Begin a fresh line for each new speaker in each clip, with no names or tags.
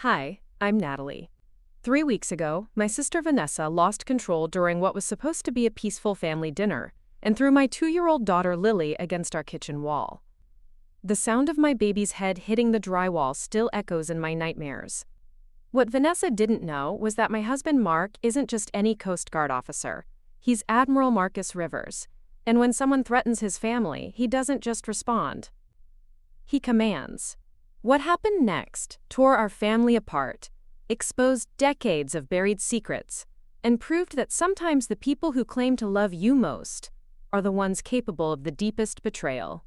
Hi, I'm Natalie. 3 weeks ago, my sister Vanessa lost control during what was supposed to be a peaceful family dinner and threw my 2-year-old daughter Lily against our kitchen wall. The sound of my baby's head hitting the drywall still echoes in my nightmares. What Vanessa didn't know was that my husband Mark isn't just any Coast Guard officer. He's Admiral Marcus Rivers, and when someone threatens his family, he doesn't just respond. He commands. What happened next tore our family apart, exposed decades of buried secrets, and proved that sometimes the people who claim to love you most are the ones capable of the deepest betrayal.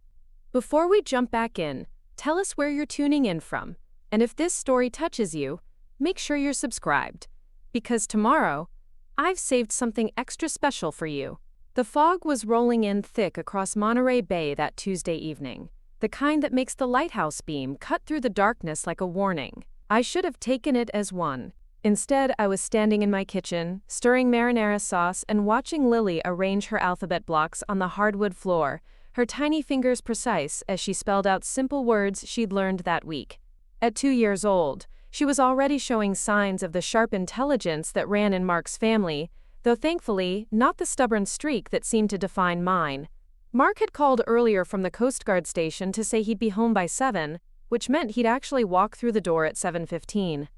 Before we jump back in, tell us where you're tuning in from, and if this story touches you, make sure you're subscribed, because tomorrow, I've saved something extra special for you. The fog was rolling in thick across Monterey Bay that Tuesday evening, the kind that makes the lighthouse beam cut through the darkness like a warning. I should have taken it as one. Instead, I was standing in my kitchen, stirring marinara sauce and watching Lily arrange her alphabet blocks on the hardwood floor, her tiny fingers precise as she spelled out simple words she'd learned that week. At 2 years old, she was already showing signs of the sharp intelligence that ran in Mark's family, though thankfully, not the stubborn streak that seemed to define mine. Mark had called earlier from the Coast Guard station to say he'd be home by 7, which meant he'd actually walk through the door at 7:15.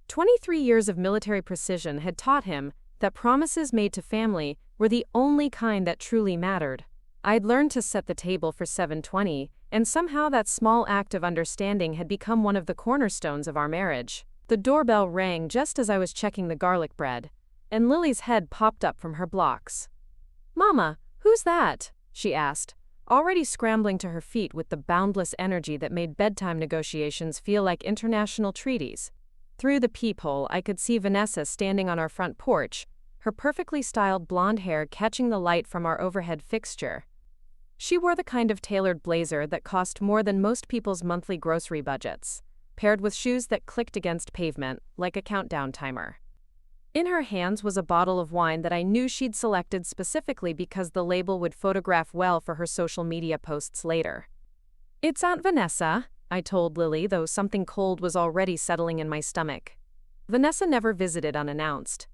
23 years of military precision had taught him that promises made to family were the only kind that truly mattered. I'd learned to set the table for 7:20, and somehow that small act of understanding had become one of the cornerstones of our marriage. The doorbell rang just as I was checking the garlic bread, and Lily's head popped up from her blocks. "Mama, who's that?" she asked, already scrambling to her feet with the boundless energy that made bedtime negotiations feel like international treaties. Through the peephole, I could see Vanessa standing on our front porch, her perfectly styled blonde hair catching the light from our overhead fixture. She wore the kind of tailored blazer that cost more than most people's monthly grocery budgets, paired with shoes that clicked against pavement like a countdown timer. In her hands was a bottle of wine that I knew she'd selected specifically because the label would photograph well for her social media posts later. "It's Aunt Vanessa," I told Lily, though something cold was already settling in my stomach. Vanessa never visited unannounced.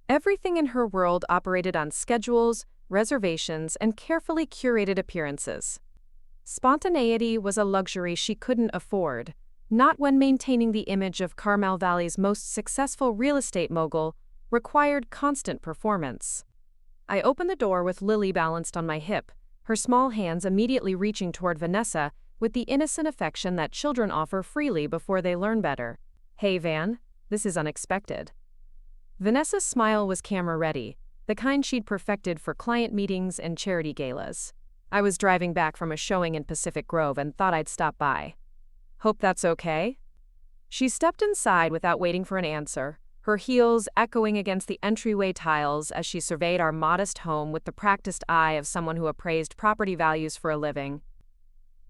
Everything in her world operated on schedules, reservations, and carefully curated appearances. Spontaneity was a luxury she couldn't afford, not when maintaining the image of Carmel Valley's most successful real estate mogul required constant performance. I opened the door with Lily balanced on my hip, her small hands immediately reaching toward Vanessa with the innocent affection that children offer freely before they learn better. "Hey Van, this is unexpected." Vanessa's smile was camera-ready, the kind she'd perfected for client meetings and charity galas. "I was driving back from a showing in Pacific Grove and thought I'd stop by. Hope that's okay?" She stepped inside without waiting for an answer, her heels echoing against the entryway tiles as she surveyed our modest home with the practiced eye of someone who appraised property values for a living.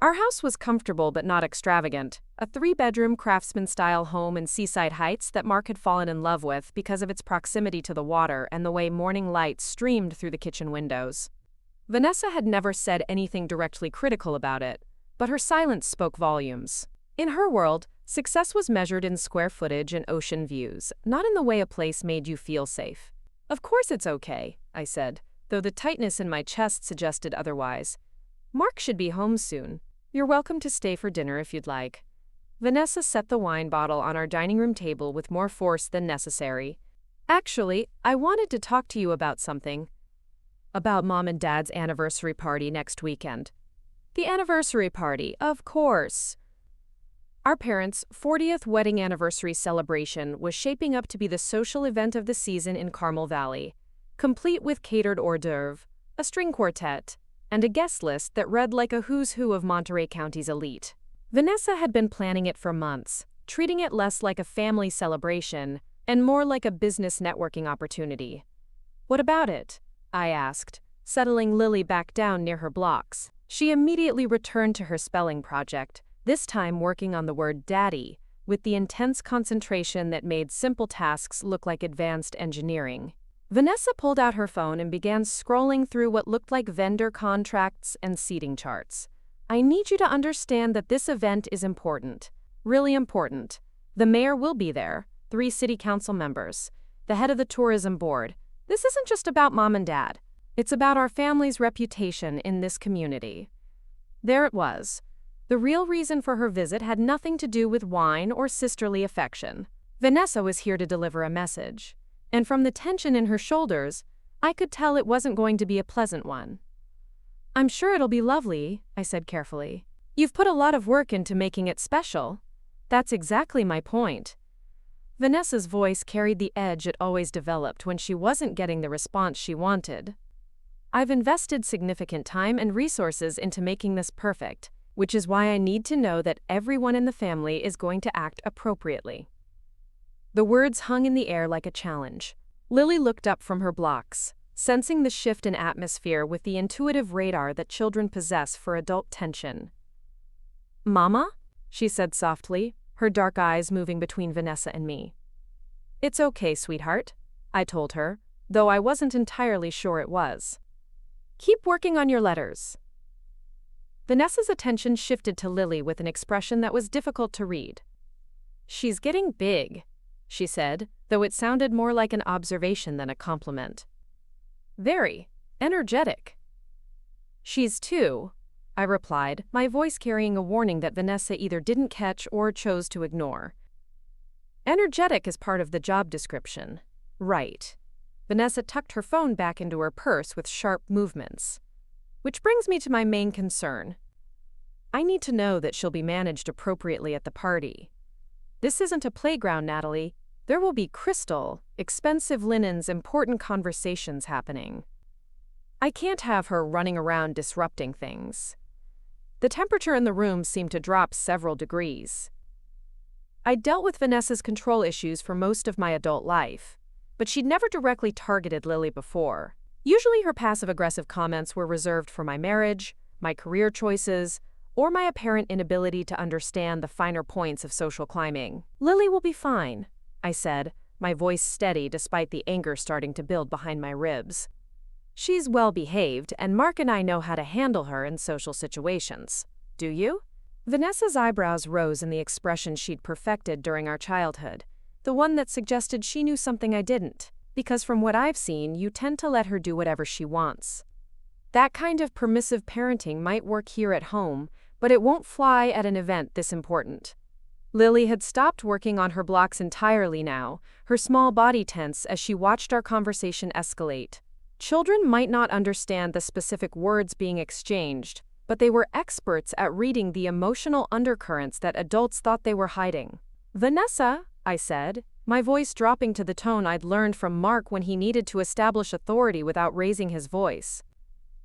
Our house was comfortable but not extravagant, a 3-bedroom craftsman-style home in Seaside Heights that Mark had fallen in love with because of its proximity to the water and the way morning light streamed through the kitchen windows. Vanessa had never said anything directly critical about it, but her silence spoke volumes. In her world, success was measured in square footage and ocean views, not in the way a place made you feel safe. "Of course it's okay," I said, though the tightness in my chest suggested otherwise. "Mark should be home soon. You're welcome to stay for dinner if you'd like." Vanessa set the wine bottle on our dining room table with more force than necessary. "Actually, I wanted to talk to you about something. About Mom and Dad's anniversary party next weekend." "The anniversary party, of course." Our parents' 40th wedding anniversary celebration was shaping up to be the social event of the season in Carmel Valley, complete with catered hors d'oeuvre, a string quartet, and a guest list that read like a who's who of Monterey County's elite. Vanessa had been planning it for months, treating it less like a family celebration and more like a business networking opportunity. "What about it?" I asked, settling Lily back down near her blocks. She immediately returned to her spelling project, this time working on the word daddy, with the intense concentration that made simple tasks look like advanced engineering. Vanessa pulled out her phone and began scrolling through what looked like vendor contracts and seating charts. "I need you to understand that this event is important. Really important. The mayor will be there, 3 city council members, the head of the tourism board. This isn't just about mom and dad. It's about our family's reputation in this community. There it was. The real reason for her visit had nothing to do with wine or sisterly affection. Vanessa was here to deliver a message, and from the tension in her shoulders, I could tell it wasn't going to be a pleasant one. "I'm sure it'll be lovely," I said carefully. "You've put a lot of work into making it special." "That's exactly my point." Vanessa's voice carried the edge it always developed when she wasn't getting the response she wanted. "I've invested significant time and resources into making this perfect, which is why I need to know that everyone in the family is going to act appropriately." The words hung in the air like a challenge. Lily looked up from her blocks, sensing the shift in atmosphere with the intuitive radar that children possess for adult tension. "Mama?" she said softly, her dark eyes moving between Vanessa and me. "It's okay, sweetheart," I told her, though I wasn't entirely sure it was. "Keep working on your letters." Vanessa's attention shifted to Lily with an expression that was difficult to read. "She's getting big," she said, though it sounded more like an observation than a compliment. "Very energetic." "She's too," I replied, my voice carrying a warning that Vanessa either didn't catch or chose to ignore. "Energetic is part of the job description." "Right." Vanessa tucked her phone back into her purse with sharp movements. "Which brings me to my main concern. I need to know that she'll be managed appropriately at the party. This isn't a playground, Natalie. There will be crystal, expensive linens, important conversations happening. I can't have her running around disrupting things." The temperature in the room seemed to drop several degrees. I'd dealt with Vanessa's control issues for most of my adult life, but she'd never directly targeted Lily before. Usually her passive-aggressive comments were reserved for my marriage, my career choices, or my apparent inability to understand the finer points of social climbing. "Lily will be fine," I said, my voice steady despite the anger starting to build behind my ribs. "She's well-behaved, and Mark and I know how to handle her in social situations. Do you?" Vanessa's eyebrows rose in the expression she'd perfected during our childhood, the one that suggested she knew something I didn't, because from what I've seen, you tend to let her do whatever she wants. That kind of permissive parenting might work here at home, but it won't fly at an event this important. Lily had stopped working on her blocks entirely now, her small body tense as she watched our conversation escalate. Children might not understand the specific words being exchanged, but they were experts at reading the emotional undercurrents that adults thought they were hiding. "Vanessa," I said, my voice dropping to the tone I'd learned from Mark when he needed to establish authority without raising his voice.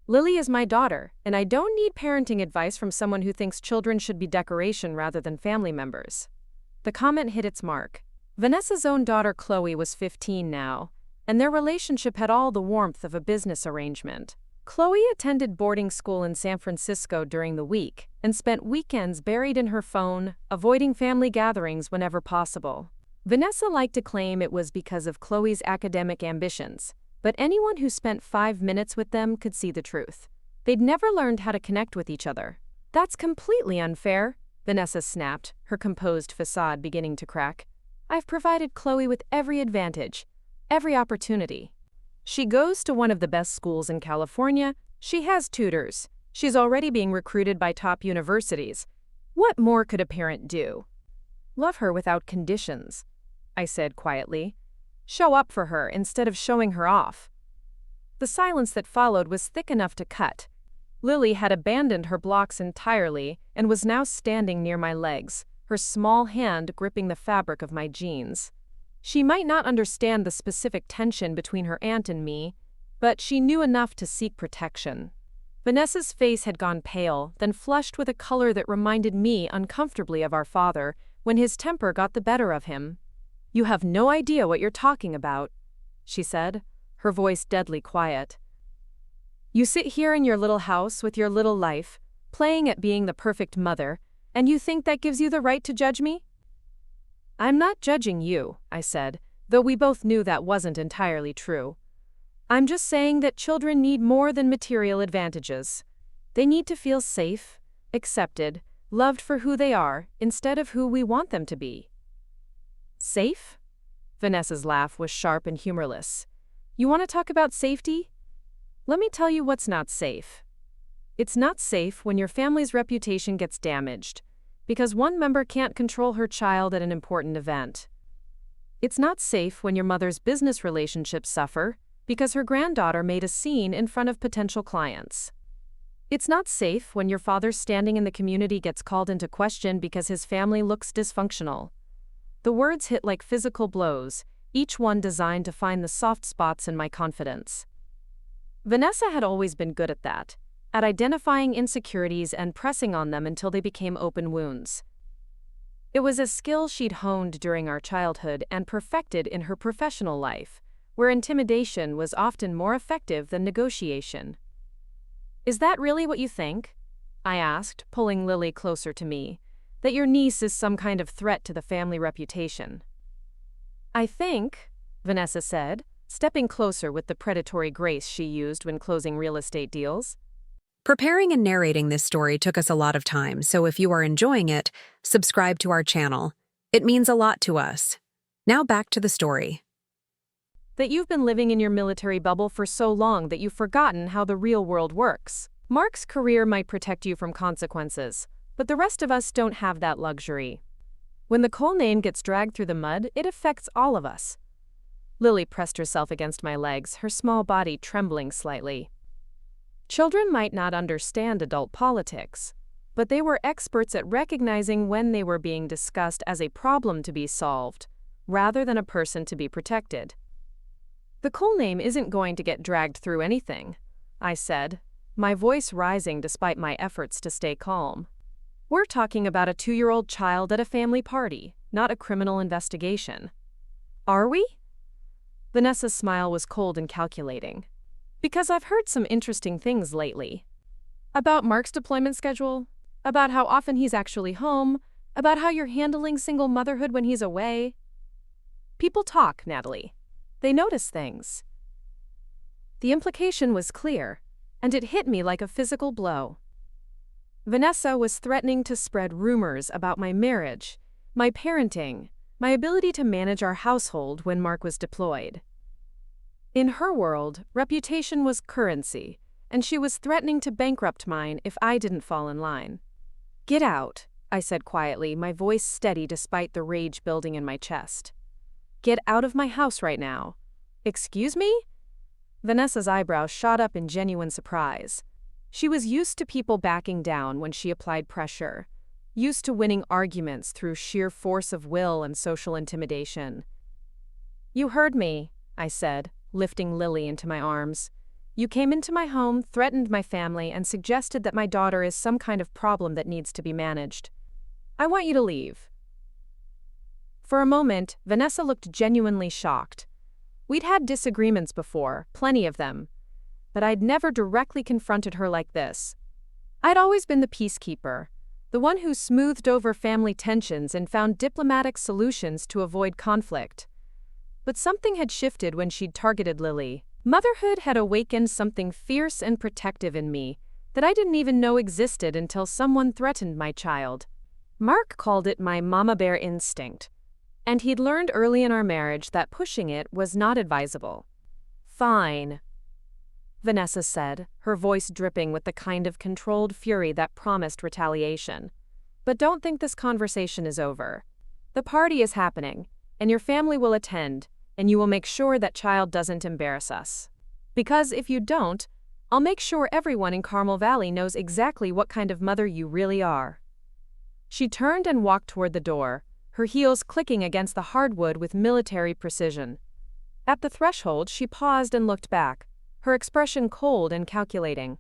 "Lily is my daughter, and I don't need parenting advice from someone who thinks children should be decoration rather than family members." The comment hit its mark. Vanessa's own daughter Chloe was 15 now, and their relationship had all the warmth of a business arrangement. Chloe attended boarding school in San Francisco during the week and spent weekends buried in her phone, avoiding family gatherings whenever possible. Vanessa liked to claim it was because of Chloe's academic ambitions, but anyone who spent 5 minutes with them could see the truth. They'd never learned how to connect with each other. "That's completely unfair," Vanessa snapped, her composed facade beginning to crack. "I've provided Chloe with every advantage, every opportunity. She goes to one of the best schools in California, she has tutors, she's already being recruited by top universities. What more could a parent do? Love her without conditions," I said quietly. "Show up for her instead of showing her off." The silence that followed was thick enough to cut. Lily had abandoned her blocks entirely and was now standing near my legs, her small hand gripping the fabric of my jeans. She might not understand the specific tension between her aunt and me, but she knew enough to seek protection. Vanessa's face had gone pale, then flushed with a color that reminded me uncomfortably of our father when his temper got the better of him. "You have no idea what you're talking about," she said, her voice deadly quiet. "You sit here in your little house with your little life, playing at being the perfect mother, and you think that gives you the right to judge me?" "I'm not judging you," I said, though we both knew that wasn't entirely true. "I'm just saying that children need more than material advantages. They need to feel safe, accepted, loved for who they are, instead of who we want them to be." Safe? Vanessa's laugh was sharp and humorless. You want to talk about safety? Let me tell you what's not safe. It's not safe when your family's reputation gets damaged, because one member can't control her child at an important event. It's not safe when your mother's business relationships suffer, because her granddaughter made a scene in front of potential clients. It's not safe when your father's standing in the community gets called into question because his family looks dysfunctional. The words hit like physical blows, each one designed to find the soft spots in my confidence. Vanessa had always been good at that, at identifying insecurities and pressing on them until they became open wounds. It was a skill she'd honed during our childhood and perfected in her professional life, where intimidation was often more effective than negotiation. Is that really what you think? I asked, pulling Lily closer to me. That your niece is some kind of threat to the family reputation. I think, Vanessa said, stepping closer with the predatory grace she used when closing real estate deals.
Preparing and narrating this story took us a lot of time, so if you are enjoying it, subscribe to our channel. It means a lot to us. Now back to the story.
That you've been living in your military bubble for so long that you've forgotten how the real world works. Mark's career might protect you from consequences, but the rest of us don't have that luxury. When the Cole name gets dragged through the mud, it affects all of us. Lily pressed herself against my legs, her small body trembling slightly. Children might not understand adult politics, but they were experts at recognizing when they were being discussed as a problem to be solved, rather than a person to be protected. The Cole name isn't going to get dragged through anything, I said, my voice rising despite my efforts to stay calm. We're talking about a 2-year-old child at a family party, not a criminal investigation. Are we? Vanessa's smile was cold and calculating. Because I've heard some interesting things lately. About Mark's deployment schedule, about how often he's actually home, about how you're handling single motherhood when he's away. People talk, Natalie. They notice things. The implication was clear, and it hit me like a physical blow. Vanessa was threatening to spread rumors about my marriage, my parenting, my ability to manage our household when Mark was deployed. In her world, reputation was currency, and she was threatening to bankrupt mine if I didn't fall in line. Get out, I said quietly, my voice steady despite the rage building in my chest. Get out of my house right now. Excuse me? Vanessa's eyebrows shot up in genuine surprise. She was used to people backing down when she applied pressure, used to winning arguments through sheer force of will and social intimidation. You heard me, I said, lifting Lily into my arms. You came into my home, threatened my family, and suggested that my daughter is some kind of problem that needs to be managed. I want you to leave. For a moment, Vanessa looked genuinely shocked. We'd had disagreements before, plenty of them, but I'd never directly confronted her like this. I'd always been the peacekeeper, the one who smoothed over family tensions and found diplomatic solutions to avoid conflict. But something had shifted when she'd targeted Lily. Motherhood had awakened something fierce and protective in me that I didn't even know existed until someone threatened my child. Mark called it my mama bear instinct, and he'd learned early in our marriage that pushing it was not advisable. Fine, Vanessa said, her voice dripping with the kind of controlled fury that promised retaliation. But don't think this conversation is over. The party is happening, and your family will attend, and you will make sure that child doesn't embarrass us. Because if you don't, I'll make sure everyone in Carmel Valley knows exactly what kind of mother you really are. She turned and walked toward the door, her heels clicking against the hardwood with military precision. At the threshold, she paused and looked back, her expression cold and calculating.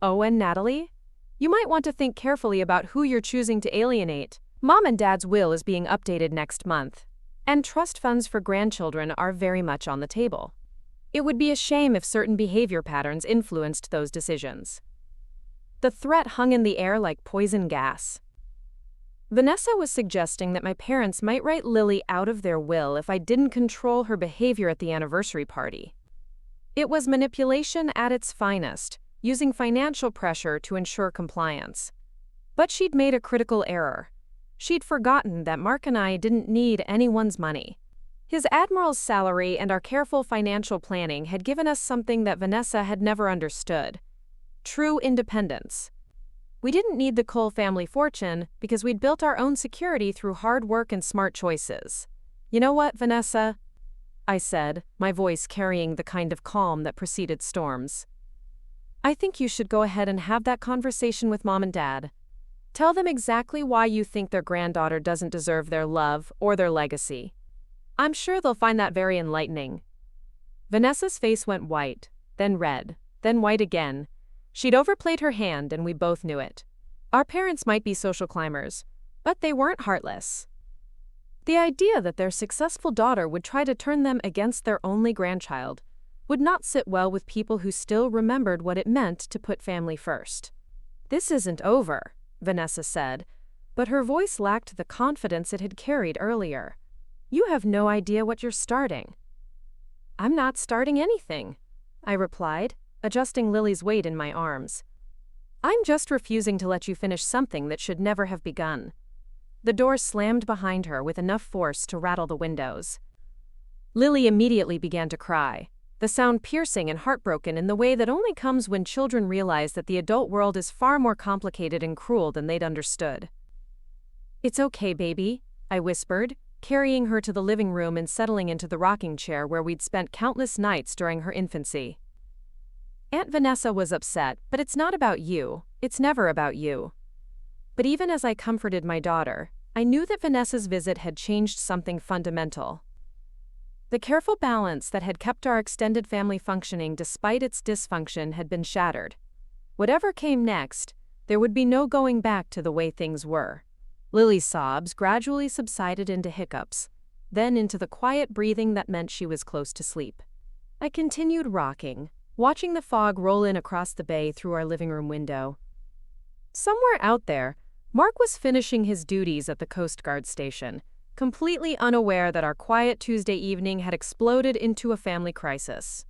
Oh, and Natalie? You might want to think carefully about who you're choosing to alienate. Mom and Dad's will is being updated next month, and trust funds for grandchildren are very much on the table. It would be a shame if certain behavior patterns influenced those decisions. The threat hung in the air like poison gas. Vanessa was suggesting that my parents might write Lily out of their will if I didn't control her behavior at the anniversary party. It was manipulation at its finest, using financial pressure to ensure compliance. But she'd made a critical error. She'd forgotten that Mark and I didn't need anyone's money. His admiral's salary and our careful financial planning had given us something that Vanessa had never understood: true independence. We didn't need the Cole family fortune because we'd built our own security through hard work and smart choices. You know what, Vanessa? I said, my voice carrying the kind of calm that preceded storms. I think you should go ahead and have that conversation with Mom and Dad. Tell them exactly why you think their granddaughter doesn't deserve their love or their legacy. I'm sure they'll find that very enlightening. Vanessa's face went white, then red, then white again. She'd overplayed her hand and we both knew it. Our parents might be social climbers, but they weren't heartless. The idea that their successful daughter would try to turn them against their only grandchild would not sit well with people who still remembered what it meant to put family first. This isn't over, Vanessa said, but her voice lacked the confidence it had carried earlier. You have no idea what you're starting. I'm not starting anything, I replied, adjusting Lily's weight in my arms. I'm just refusing to let you finish something that should never have begun. The door slammed behind her with enough force to rattle the windows. Lily immediately began to cry, the sound piercing and heartbroken in the way that only comes when children realize that the adult world is far more complicated and cruel than they'd understood. It's okay, baby, I whispered, carrying her to the living room and settling into the rocking chair where we'd spent countless nights during her infancy. Aunt Vanessa was upset, but it's not about you. It's never about you. But even as I comforted my daughter, I knew that Vanessa's visit had changed something fundamental. The careful balance that had kept our extended family functioning despite its dysfunction had been shattered. Whatever came next, there would be no going back to the way things were. Lily's sobs gradually subsided into hiccups, then into the quiet breathing that meant she was close to sleep. I continued rocking, watching the fog roll in across the bay through our living room window. Somewhere out there, Mark was finishing his duties at the Coast Guard station, completely unaware that our quiet Tuesday evening had exploded into a family crisis.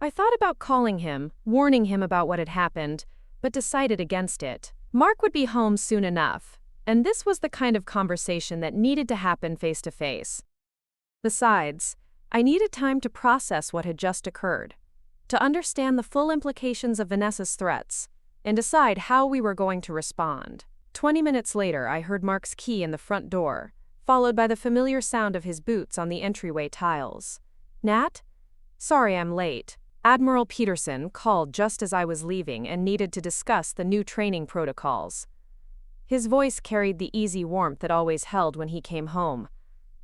I thought about calling him, warning him about what had happened, but decided against it. Mark would be home soon enough, and this was the kind of conversation that needed to happen face to face. Besides, I needed time to process what had just occurred, to understand the full implications of Vanessa's threats, and decide how we were going to respond. 20 minutes later, I heard Mark's key in the front door, followed by the familiar sound of his boots on the entryway tiles. Nat? Sorry I'm late. Admiral Peterson called just as I was leaving and needed to discuss the new training protocols. His voice carried the easy warmth it always held when he came home,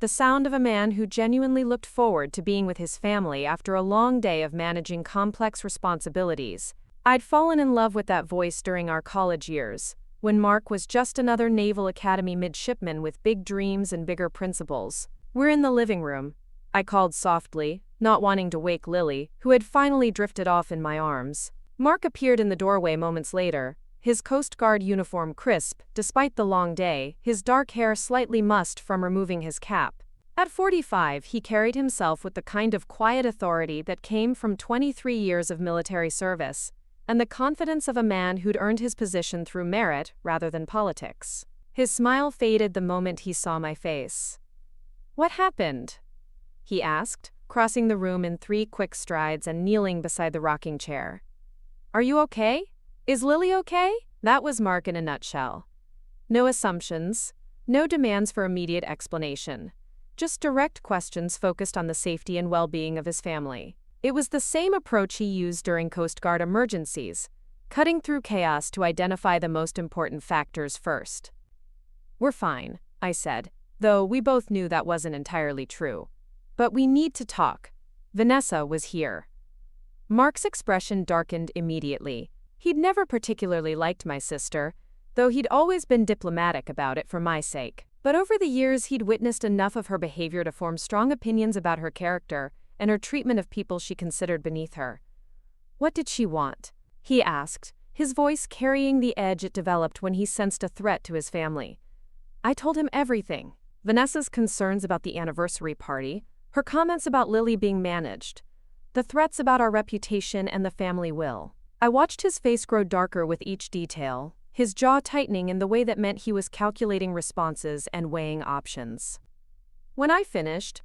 the sound of a man who genuinely looked forward to being with his family after a long day of managing complex responsibilities. I'd fallen in love with that voice during our college years, when Mark was just another Naval Academy midshipman with big dreams and bigger principles. We're in the living room, I called softly, not wanting to wake Lily, who had finally drifted off in my arms. Mark appeared in the doorway moments later, his Coast Guard uniform crisp, despite the long day, his dark hair slightly mussed from removing his cap. At 45, he carried himself with the kind of quiet authority that came from 23 years of military service, and the confidence of a man who'd earned his position through merit rather than politics. His smile faded the moment he saw my face. "What happened?" he asked, crossing the room in 3 quick strides and kneeling beside the rocking chair. "Are you okay? Is Lily okay?" That was Mark in a nutshell. No assumptions, no demands for immediate explanation, just direct questions focused on the safety and well-being of his family. It was the same approach he used during Coast Guard emergencies, cutting through chaos to identify the most important factors first. "We're fine," I said, though we both knew that wasn't entirely true. "But we need to talk. Vanessa was here." Mark's expression darkened immediately. He'd never particularly liked my sister, though he'd always been diplomatic about it for my sake. But over the years he'd witnessed enough of her behavior to form strong opinions about her character and her treatment of people she considered beneath her. "What did she want?" he asked, his voice carrying the edge it developed when he sensed a threat to his family. I told him everything. Vanessa's concerns about the anniversary party, her comments about Lily being managed, the threats about our reputation and the family will. I watched his face grow darker with each detail, his jaw tightening in the way that meant he was calculating responses and weighing options. When I finished,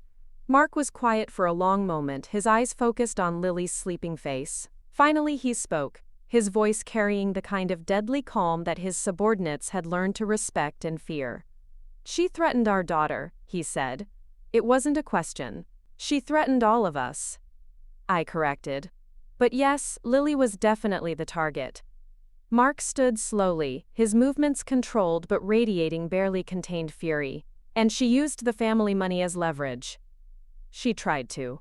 Mark was quiet for a long moment, his eyes focused on Lily's sleeping face. Finally he spoke, his voice carrying the kind of deadly calm that his subordinates had learned to respect and fear. "She threatened our daughter," he said. "It wasn't a question. She threatened all of us." I corrected. "But yes, Lily was definitely the target." Mark stood slowly, his movements controlled but radiating barely contained fury. "And she used the family money as leverage." "She tried to."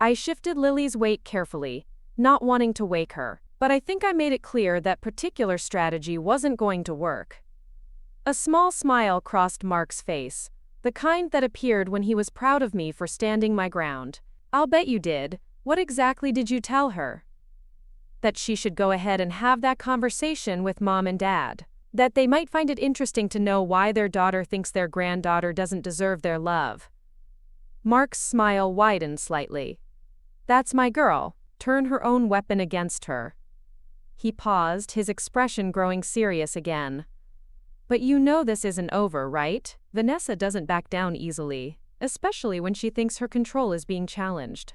I shifted Lily's weight carefully, not wanting to wake her, but I think I made it clear that particular strategy wasn't going to work. A small smile crossed Mark's face, the kind that appeared when he was proud of me for standing my ground. "I'll bet you did. What exactly did you tell her?" "That she should go ahead and have that conversation with Mom and Dad. That they might find it interesting to know why their daughter thinks their granddaughter doesn't deserve their love." Mark's smile widened slightly. "That's my girl. Turn her own weapon against her." He paused, his expression growing serious again. "But you know this isn't over, right? Vanessa doesn't back down easily, especially when she thinks her control is being challenged."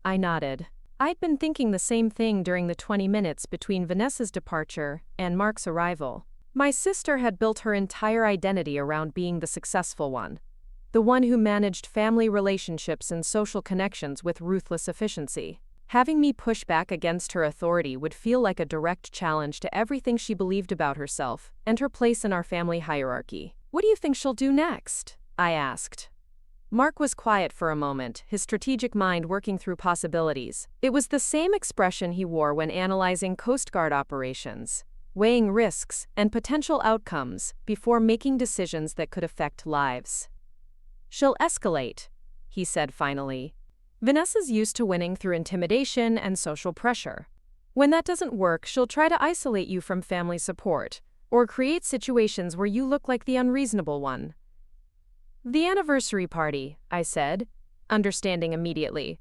I nodded. I'd been thinking the same thing during the 20 minutes between Vanessa's departure and Mark's arrival. My sister had built her entire identity around being the successful one, the one who managed family relationships and social connections with ruthless efficiency. Having me push back against her authority would feel like a direct challenge to everything she believed about herself and her place in our family hierarchy. "What do you think she'll do next?" I asked. Mark was quiet for a moment, his strategic mind working through possibilities. It was the same expression he wore when analyzing Coast Guard operations, weighing risks and potential outcomes before making decisions that could affect lives. "She'll escalate," he said finally. "Vanessa's used to winning through intimidation and social pressure. When that doesn't work, she'll try to isolate you from family support, or create situations where you look like the unreasonable one." "The anniversary party," I said, understanding immediately.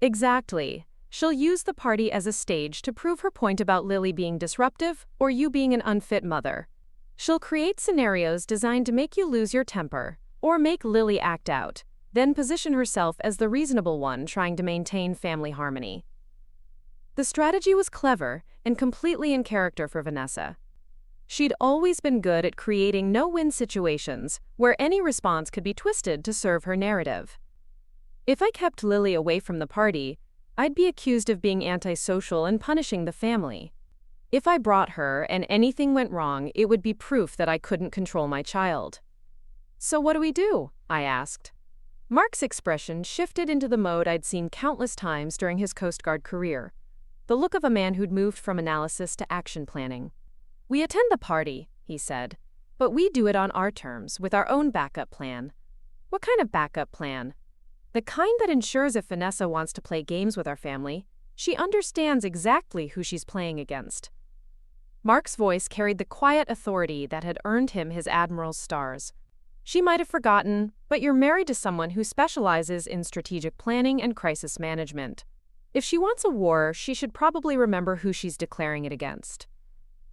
"Exactly. She'll use the party as a stage to prove her point about Lily being disruptive or you being an unfit mother. She'll create scenarios designed to make you lose your temper, or make Lily act out, then position herself as the reasonable one trying to maintain family harmony." The strategy was clever and completely in character for Vanessa. She'd always been good at creating no-win situations where any response could be twisted to serve her narrative. If I kept Lily away from the party, I'd be accused of being antisocial and punishing the family. If I brought her and anything went wrong, it would be proof that I couldn't control my child. "So what do we do?" I asked. Mark's expression shifted into the mode I'd seen countless times during his Coast Guard career, the look of a man who'd moved from analysis to action planning. "We attend the party," he said, "but we do it on our terms, with our own backup plan." "What kind of backup plan?" "The kind that ensures if Vanessa wants to play games with our family, she understands exactly who she's playing against." Mark's voice carried the quiet authority that had earned him his admiral's stars. "She might have forgotten, but you're married to someone who specializes in strategic planning and crisis management. If she wants a war, she should probably remember who she's declaring it against."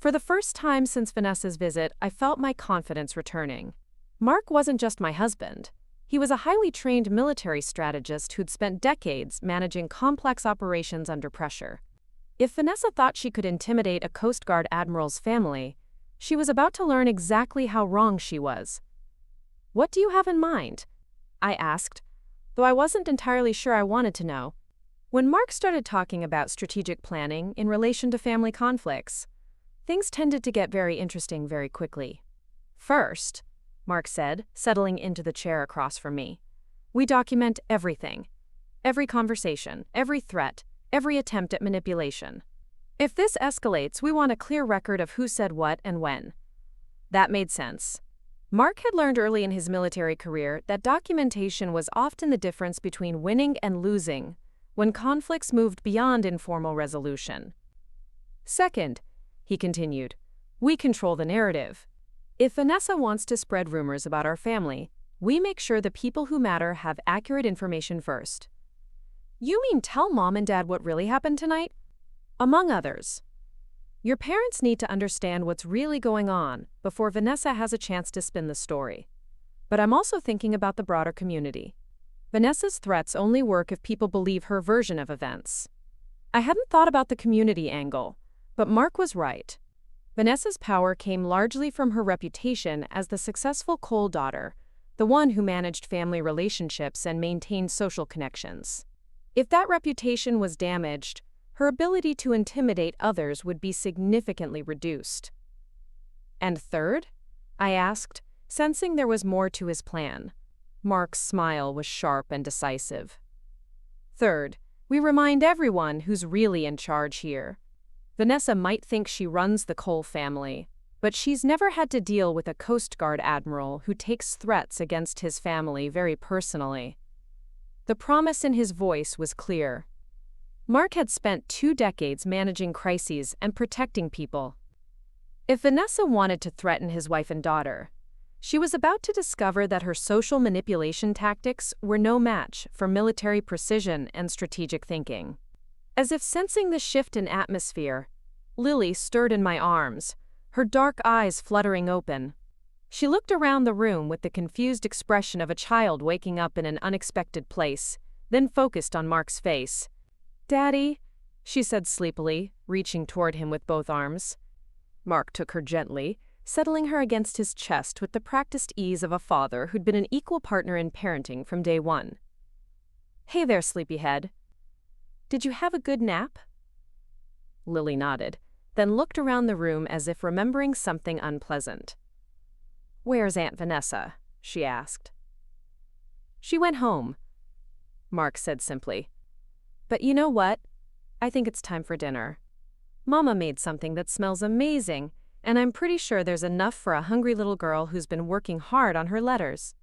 For the first time since Vanessa's visit, I felt my confidence returning. Mark wasn't just my husband. He was a highly trained military strategist who'd spent decades managing complex operations under pressure. If Vanessa thought she could intimidate a Coast Guard admiral's family, she was about to learn exactly how wrong she was. "What do you have in mind?" I asked, though I wasn't entirely sure I wanted to know. When Mark started talking about strategic planning in relation to family conflicts, things tended to get very interesting very quickly. "First," Mark said, settling into the chair across from me, "we document everything. Every conversation, every threat, every attempt at manipulation. If this escalates, we want a clear record of who said what and when." That made sense. Mark had learned early in his military career that documentation was often the difference between winning and losing when conflicts moved beyond informal resolution. "Second," he continued, "we control the narrative. If Vanessa wants to spread rumors about our family, we make sure the people who matter have accurate information first." "You mean tell Mom and Dad what really happened tonight?" "Among others." Your parents need to understand what's really going on before Vanessa has a chance to spin the story. But I'm also thinking about the broader community. Vanessa's threats only work if people believe her version of events. I hadn't thought about the community angle, but Mark was right. Vanessa's power came largely from her reputation as the successful Cole daughter, the one who managed family relationships and maintained social connections. If that reputation was damaged, her ability to intimidate others would be significantly reduced. And third? I asked, sensing there was more to his plan. Mark's smile was sharp and decisive. Third, we remind everyone who's really in charge here. Vanessa might think she runs the Cole family, but she's never had to deal with a Coast Guard admiral who takes threats against his family very personally. The promise in his voice was clear. Mark had spent 2 decades managing crises and protecting people. If Vanessa wanted to threaten his wife and daughter, she was about to discover that her social manipulation tactics were no match for military precision and strategic thinking. As if sensing the shift in atmosphere, Lily stirred in my arms, her dark eyes fluttering open. She looked around the room with the confused expression of a child waking up in an unexpected place, then focused on Mark's face. "Daddy," she said sleepily, reaching toward him with both arms. Mark took her gently, settling her against his chest with the practiced ease of a father who'd been an equal partner in parenting from day one. "Hey there, sleepyhead. Did you have a good nap?" Lily nodded, then looked around the room as if remembering something unpleasant. "Where's Aunt Vanessa?" she asked. "She went home," Mark said simply. "But you know what? I think it's time for dinner. Mama made something that smells amazing, and I'm pretty sure there's enough for a hungry little girl who's been working hard on her letters."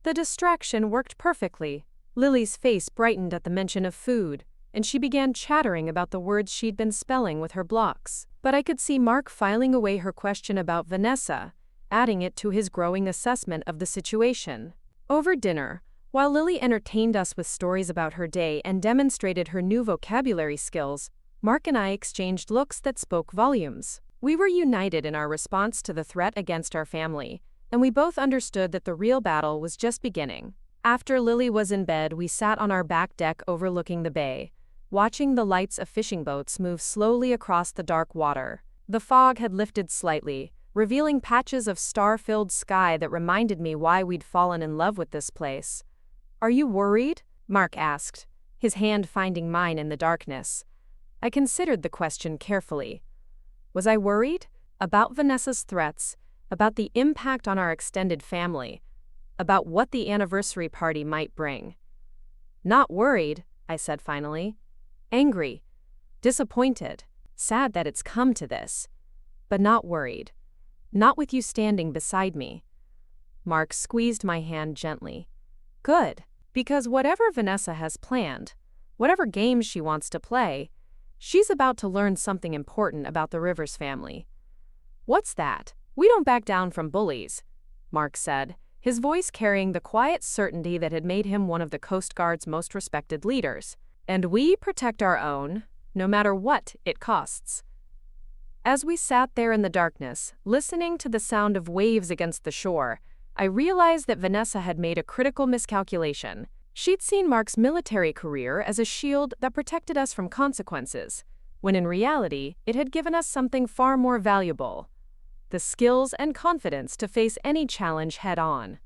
The distraction worked perfectly. Lily's face brightened at the mention of food, and she began chattering about the words she'd been spelling with her blocks. But I could see Mark filing away her question about Vanessa, adding it to his growing assessment of the situation. Over dinner, while Lily entertained us with stories about her day and demonstrated her new vocabulary skills, Mark and I exchanged looks that spoke volumes. We were united in our response to the threat against our family, and we both understood that the real battle was just beginning. After Lily was in bed, we sat on our back deck overlooking the bay, watching the lights of fishing boats move slowly across the dark water. The fog had lifted slightly, revealing patches of star-filled sky that reminded me why we'd fallen in love with this place. "Are you worried?" Mark asked, his hand finding mine in the darkness. I considered the question carefully. Was I worried? About Vanessa's threats, about the impact on our extended family, about what the anniversary party might bring. "Not worried," I said finally. "Angry, disappointed, sad that it's come to this, but not worried. Not with you standing beside me." Mark squeezed my hand gently. "Good, because whatever Vanessa has planned, whatever games she wants to play, she's about to learn something important about the Rivers family." "What's that?" "We don't back down from bullies," Mark said, his voice carrying the quiet certainty that had made him one of the Coast Guard's most respected leaders. "And we protect our own, no matter what it costs." As we sat there in the darkness, listening to the sound of waves against the shore, I realized that Vanessa had made a critical miscalculation. She'd seen Mark's military career as a shield that protected us from consequences, when in reality, it had given us something far more valuable: the skills and confidence to face any challenge head-on.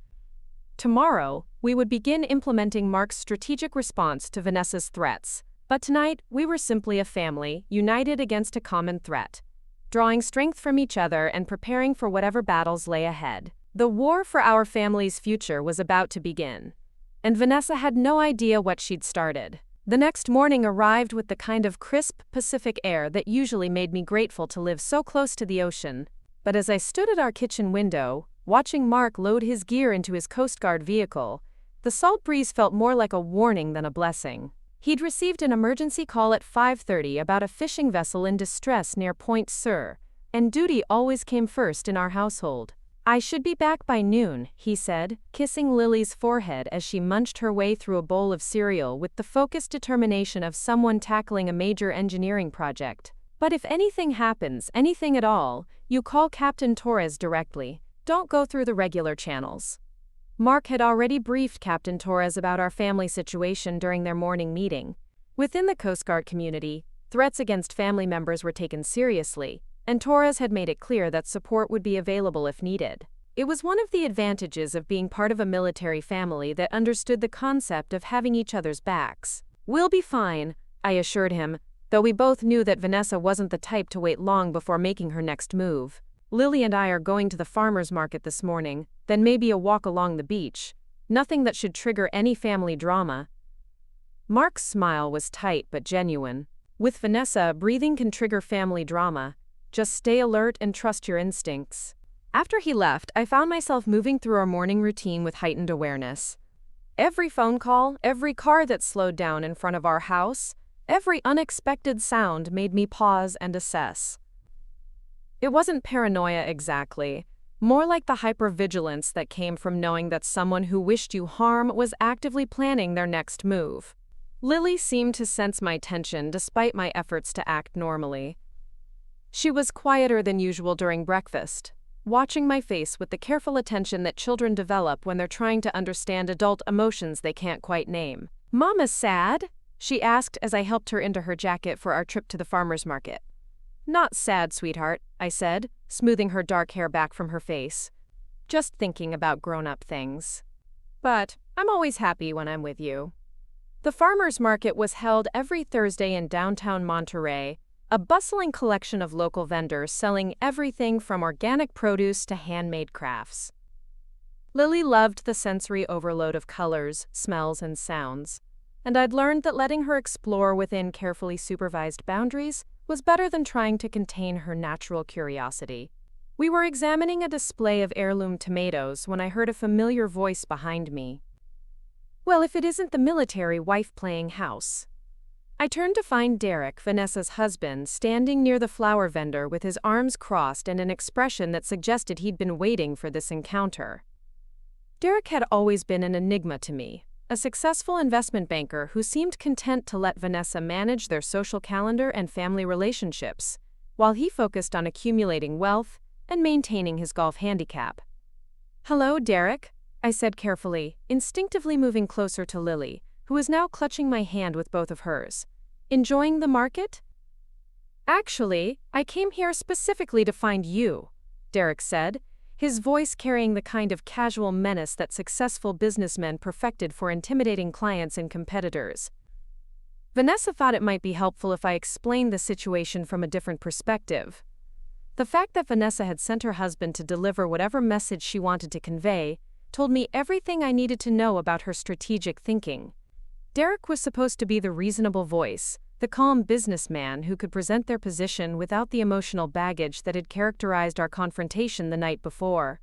Tomorrow, we would begin implementing Mark's strategic response to Vanessa's threats. But tonight, we were simply a family, united against a common threat, drawing strength from each other and preparing for whatever battles lay ahead. The war for our family's future was about to begin, and Vanessa had no idea what she'd started. The next morning arrived with the kind of crisp Pacific air that usually made me grateful to live so close to the ocean. But as I stood at our kitchen window, watching Mark load his gear into his Coast Guard vehicle, the salt breeze felt more like a warning than a blessing. He'd received an emergency call at 5:30 about a fishing vessel in distress near Point Sur, and duty always came first in our household. "I should be back by noon," he said, kissing Lily's forehead as she munched her way through a bowl of cereal with the focused determination of someone tackling a major engineering project. But if anything happens, anything at all, you call Captain Torres directly. Don't go through the regular channels. Mark had already briefed Captain Torres about our family situation during their morning meeting. Within the Coast Guard community, threats against family members were taken seriously, and Torres had made it clear that support would be available if needed. It was one of the advantages of being part of a military family that understood the concept of having each other's backs. "We'll be fine," I assured him, though we both knew that Vanessa wasn't the type to wait long before making her next move. "Lily and I are going to the farmer's market this morning, then maybe a walk along the beach. Nothing that should trigger any family drama." Mark's smile was tight but genuine. With Vanessa, breathing can trigger family drama. Just stay alert and trust your instincts. After he left, I found myself moving through our morning routine with heightened awareness. Every phone call, every car that slowed down in front of our house, every unexpected sound made me pause and assess. It wasn't paranoia exactly, more like the hypervigilance that came from knowing that someone who wished you harm was actively planning their next move. Lily seemed to sense my tension despite my efforts to act normally. She was quieter than usual during breakfast, watching my face with the careful attention that children develop when they're trying to understand adult emotions they can't quite name. "Mama's sad?" she asked as I helped her into her jacket for our trip to the farmer's market. "Not sad, sweetheart," I said, smoothing her dark hair back from her face. "Just thinking about grown-up things. But I'm always happy when I'm with you." The farmer's market was held every Thursday in downtown Monterey, a bustling collection of local vendors selling everything from organic produce to handmade crafts. Lily loved the sensory overload of colors, smells, and sounds, and I'd learned that letting her explore within carefully supervised boundaries was better than trying to contain her natural curiosity. We were examining a display of heirloom tomatoes when I heard a familiar voice behind me. "Well, if it isn't the military wife playing house." I turned to find Derek, Vanessa's husband, standing near the flower vendor with his arms crossed and an expression that suggested he'd been waiting for this encounter. Derek had always been an enigma to me, a successful investment banker who seemed content to let Vanessa manage their social calendar and family relationships, while he focused on accumulating wealth and maintaining his golf handicap. "Hello, Derek," I said carefully, instinctively moving closer to Lily, who was now clutching my hand with both of hers. "Enjoying the market?" "Actually, I came here specifically to find you," Derek said, his voice carrying the kind of casual menace that successful businessmen perfected for intimidating clients and competitors. Vanessa thought it might be helpful if I explained the situation from a different perspective. The fact that Vanessa had sent her husband to deliver whatever message she wanted to convey told me everything I needed to know about her strategic thinking. Derek was supposed to be the reasonable voice, the calm businessman who could present their position without the emotional baggage that had characterized our confrontation the night before.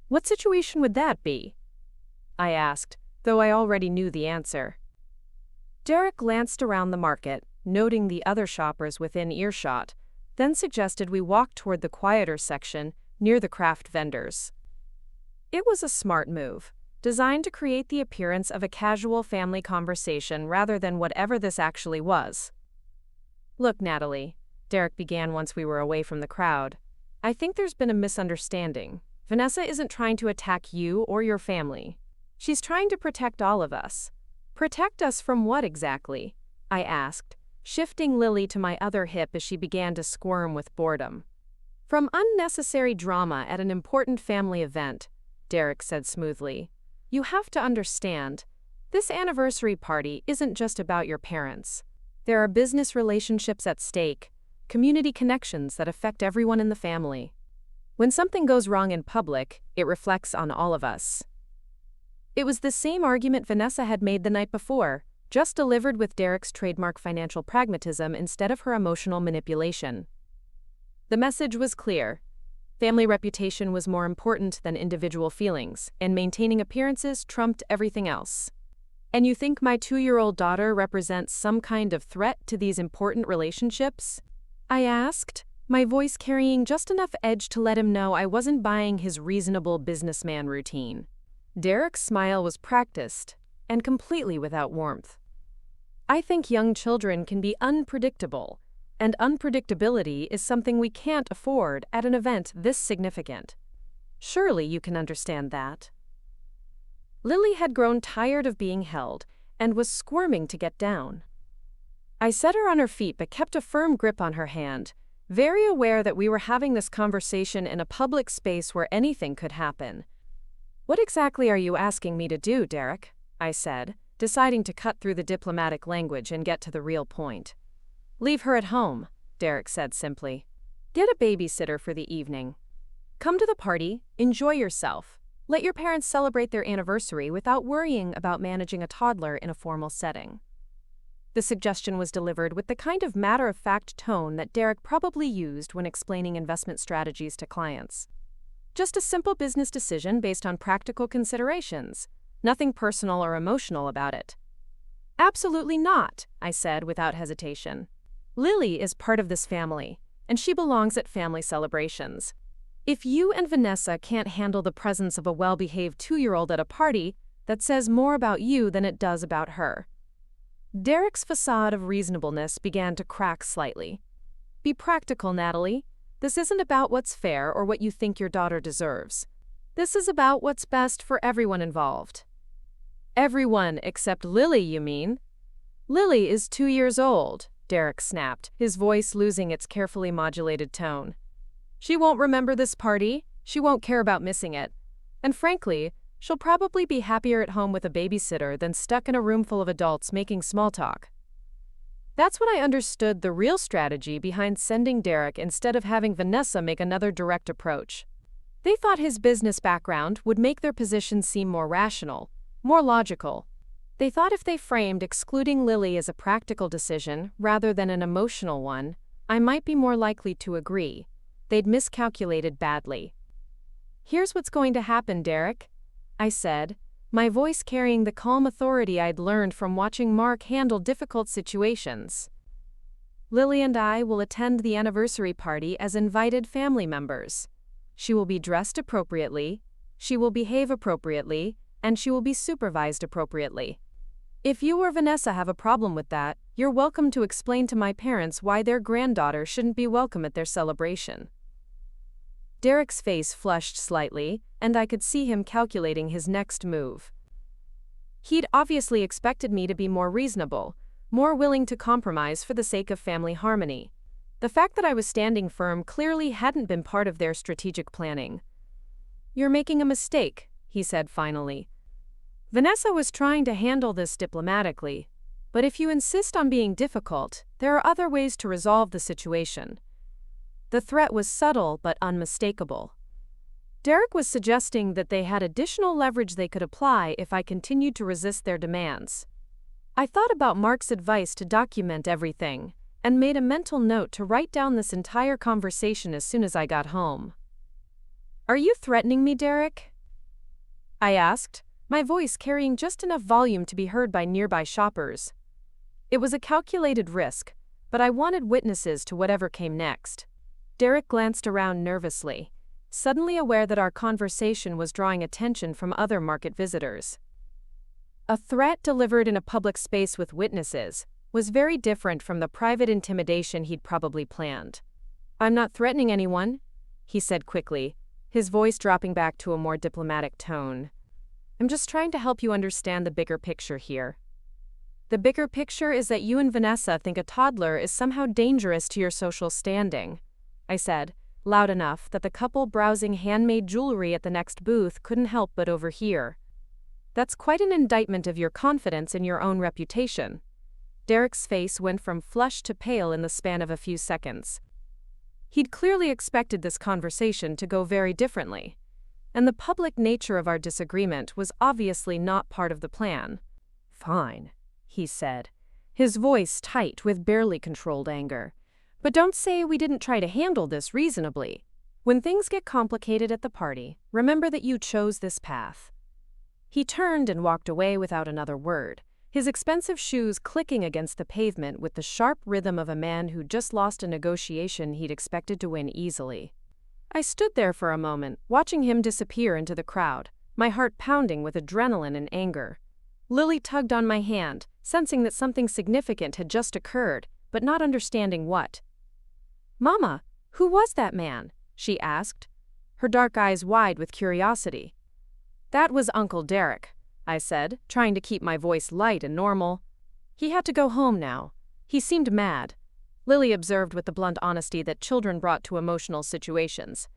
"What situation would that be?" I asked, though I already knew the answer. Derek glanced around the market, noting the other shoppers within earshot, then suggested we walk toward the quieter section near the craft vendors. It was a smart move, designed to create the appearance of a casual family conversation rather than whatever this actually was. "Look, Natalie," Derek began once we were away from the crowd, "I think there's been a misunderstanding. Vanessa isn't trying to attack you or your family. She's trying to protect all of us." "Protect us from what exactly?" I asked, shifting Lily to my other hip as she began to squirm with boredom. "From unnecessary drama at an important family event," Derek said smoothly. "You have to understand, this anniversary party isn't just about your parents. There are business relationships at stake, community connections that affect everyone in the family. When something goes wrong in public, it reflects on all of us." It was the same argument Vanessa had made the night before, just delivered with Derek's trademark financial pragmatism instead of her emotional manipulation. The message was clear. Family reputation was more important than individual feelings, and maintaining appearances trumped everything else. "And you think my 2-year-old daughter represents some kind of threat to these important relationships?" I asked, my voice carrying just enough edge to let him know I wasn't buying his reasonable businessman routine. Derek's smile was practiced and completely without warmth. "I think young children can be unpredictable, and unpredictability is something we can't afford at an event this significant. Surely you can understand that. Lily had grown tired of being held and was squirming to get down. I set her on her feet but kept a firm grip on her hand, very aware that we were having this conversation in a public space where anything could happen. "What exactly are you asking me to do, Derek?" I said, deciding to cut through the diplomatic language and get to the real point. "Leave her at home," Derek said simply. "Get a babysitter for the evening. Come to the party, enjoy yourself. Let your parents celebrate their anniversary without worrying about managing a toddler in a formal setting." The suggestion was delivered with the kind of matter-of-fact tone that Derek probably used when explaining investment strategies to clients. Just a simple business decision based on practical considerations. Nothing personal or emotional about it. "Absolutely not," I said without hesitation. "Lily is part of this family, and she belongs at family celebrations. If you and Vanessa can't handle the presence of a well-behaved 2-year-old at a party, that says more about you than it does about her." Derek's facade of reasonableness began to crack slightly. "Be practical, Natalie. This isn't about what's fair or what you think your daughter deserves. This is about what's best for everyone involved." "Everyone except Lily, you mean?" "Lily is 2 years old," Derek snapped, his voice losing its carefully modulated tone. "She won't remember this party, she won't care about missing it, and frankly, she'll probably be happier at home with a babysitter than stuck in a room full of adults making small talk." That's when I understood the real strategy behind sending Derek instead of having Vanessa make another direct approach. They thought his business background would make their position seem more rational, more logical. They thought if they framed excluding Lily as a practical decision rather than an emotional one, I might be more likely to agree. They'd miscalculated badly. "Here's what's going to happen, Derek," I said, my voice carrying the calm authority I'd learned from watching Mark handle difficult situations. "Lily and I will attend the anniversary party as invited family members. She will be dressed appropriately, she will behave appropriately, and she will be supervised appropriately. If you or Vanessa have a problem with that, you're welcome to explain to my parents why their granddaughter shouldn't be welcome at their celebration." Derek's face flushed slightly, and I could see him calculating his next move. He'd obviously expected me to be more reasonable, more willing to compromise for the sake of family harmony. The fact that I was standing firm clearly hadn't been part of their strategic planning. "You're making a mistake," he said finally. "Vanessa was trying to handle this diplomatically, but if you insist on being difficult, there are other ways to resolve the situation." The threat was subtle but unmistakable. Derek was suggesting that they had additional leverage they could apply if I continued to resist their demands. I thought about Mark's advice to document everything, and made a mental note to write down this entire conversation as soon as I got home. "Are you threatening me, Derek?" I asked, my voice carrying just enough volume to be heard by nearby shoppers. It was a calculated risk, but I wanted witnesses to whatever came next. Derek glanced around nervously, suddenly aware that our conversation was drawing attention from other market visitors. A threat delivered in a public space with witnesses was very different from the private intimidation he'd probably planned. "I'm not threatening anyone," he said quickly, his voice dropping back to a more diplomatic tone. "I'm just trying to help you understand the bigger picture here. The bigger picture is that you and Vanessa think a toddler is somehow dangerous to your social standing," I said, loud enough that the couple browsing handmade jewelry at the next booth couldn't help but overhear. "That's quite an indictment of your confidence in your own reputation." Derek's face went from flushed to pale in the span of a few seconds. He'd clearly expected this conversation to go very differently, and the public nature of our disagreement was obviously not part of the plan. "Fine," he said, his voice tight with barely controlled anger. "But don't say we didn't try to handle this reasonably. When things get complicated at the party, remember that you chose this path." He turned and walked away without another word, his expensive shoes clicking against the pavement with the sharp rhythm of a man who'd just lost a negotiation he'd expected to win easily. I stood there for a moment, watching him disappear into the crowd, my heart pounding with adrenaline and anger. Lily tugged on my hand, sensing that something significant had just occurred, but not understanding what. "Mama, who was that man?" she asked, her dark eyes wide with curiosity. "That was Uncle Derek," I said, trying to keep my voice light and normal. "He had to go home now. He seemed mad," Lily observed with the blunt honesty that children brought to emotional situations.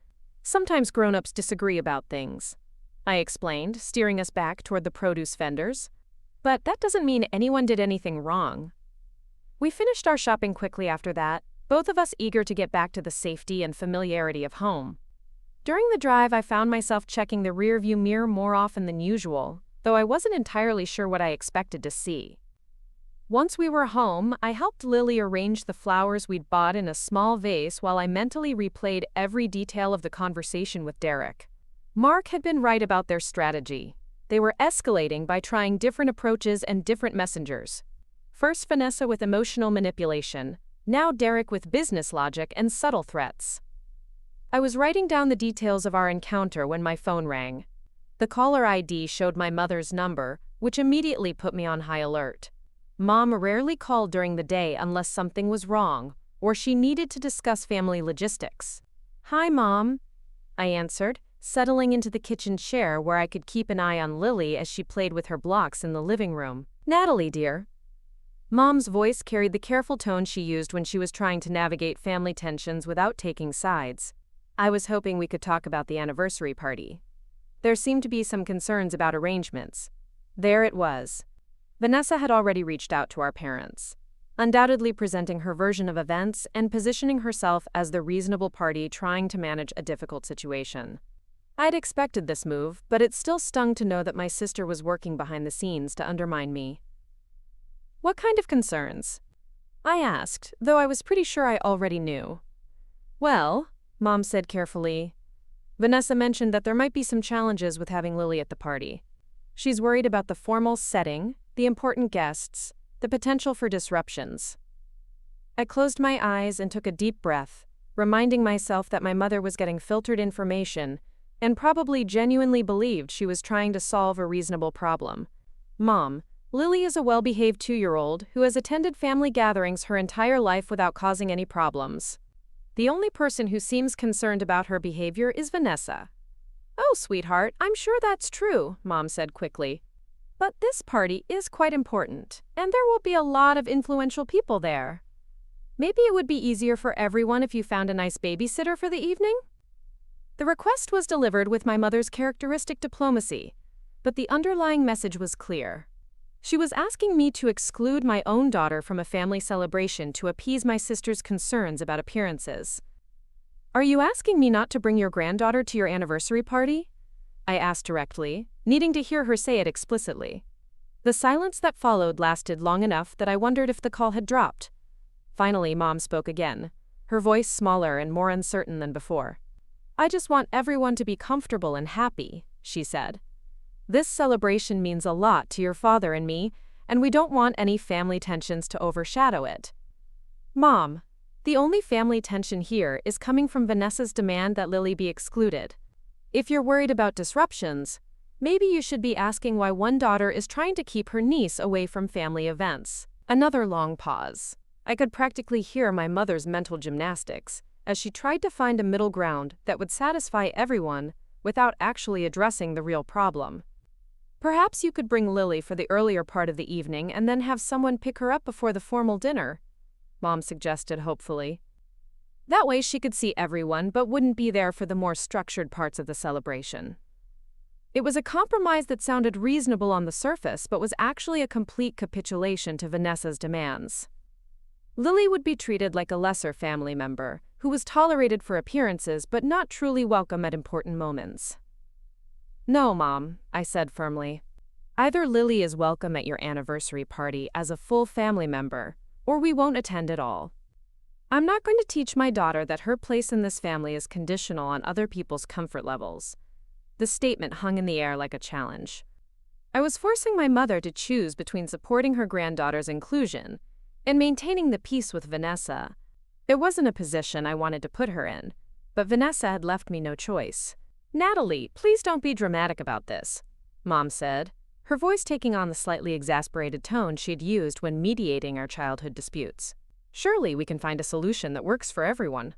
"Sometimes grown-ups disagree about things," I explained, steering us back toward the produce vendors. "But that doesn't mean anyone did anything wrong." We finished our shopping quickly after that, both of us eager to get back to the safety and familiarity of home. During the drive, I found myself checking the rearview mirror more often than usual, though I wasn't entirely sure what I expected to see. Once we were home, I helped Lily arrange the flowers we'd bought in a small vase while I mentally replayed every detail of the conversation with Derek. Mark had been right about their strategy. They were escalating by trying different approaches and different messengers. First Vanessa with emotional manipulation, now Derek with business logic and subtle threats. I was writing down the details of our encounter when my phone rang. The caller ID showed my mother's number, which immediately put me on high alert. Mom rarely called during the day unless something was wrong, or she needed to discuss family logistics. "Hi, Mom," I answered, settling into the kitchen chair where I could keep an eye on Lily as she played with her blocks in the living room. "Natalie, dear." Mom's voice carried the careful tone she used when she was trying to navigate family tensions without taking sides. "I was hoping we could talk about the anniversary party. There seemed to be some concerns about arrangements." There it was. Vanessa had already reached out to our parents, undoubtedly presenting her version of events and positioning herself as the reasonable party trying to manage a difficult situation. I'd expected this move, but it still stung to know that my sister was working behind the scenes to undermine me. "What kind of concerns?" I asked, though I was pretty sure I already knew. "Well," Mom said carefully, "Vanessa mentioned that there might be some challenges with having Lily at the party. She's worried about the formal setting, the important guests, the potential for disruptions." I closed my eyes and took a deep breath, reminding myself that my mother was getting filtered information and probably genuinely believed she was trying to solve a reasonable problem. "Mom, Lily is a well-behaved 2-year-old who has attended family gatherings her entire life without causing any problems. The only person who seems concerned about her behavior is Vanessa." "Oh, sweetheart, I'm sure that's true," Mom said quickly. "But this party is quite important, and there will be a lot of influential people there. Maybe it would be easier for everyone if you found a nice babysitter for the evening?" The request was delivered with my mother's characteristic diplomacy, but the underlying message was clear. She was asking me to exclude my own daughter from a family celebration to appease my sister's concerns about appearances. "Are you asking me not to bring your granddaughter to your anniversary party?" I asked directly, needing to hear her say it explicitly. The silence that followed lasted long enough that I wondered if the call had dropped. Finally, Mom spoke again, her voice smaller and more uncertain than before. "I just want everyone to be comfortable and happy," she said. "This celebration means a lot to your father and me, and we don't want any family tensions to overshadow it." "Mom, the only family tension here is coming from Vanessa's demand that Lily be excluded. If you're worried about disruptions, maybe you should be asking why one daughter is trying to keep her niece away from family events." Another long pause. I could practically hear my mother's mental gymnastics as she tried to find a middle ground that would satisfy everyone without actually addressing the real problem. "Perhaps you could bring Lily for the earlier part of the evening and then have someone pick her up before the formal dinner," Mom suggested hopefully. "That way she could see everyone but wouldn't be there for the more structured parts of the celebration." It was a compromise that sounded reasonable on the surface but was actually a complete capitulation to Vanessa's demands. Lily would be treated like a lesser family member, who was tolerated for appearances but not truly welcome at important moments. "No, Mom," I said firmly. "Either Lily is welcome at your anniversary party as a full family member, or we won't attend at all. I'm not going to teach my daughter that her place in this family is conditional on other people's comfort levels." The statement hung in the air like a challenge. I was forcing my mother to choose between supporting her granddaughter's inclusion and maintaining the peace with Vanessa. It wasn't a position I wanted to put her in, but Vanessa had left me no choice. "Natalie, please don't be dramatic about this," Mom said, her voice taking on the slightly exasperated tone she'd used when mediating our childhood disputes. Surely we can find a solution that works for everyone.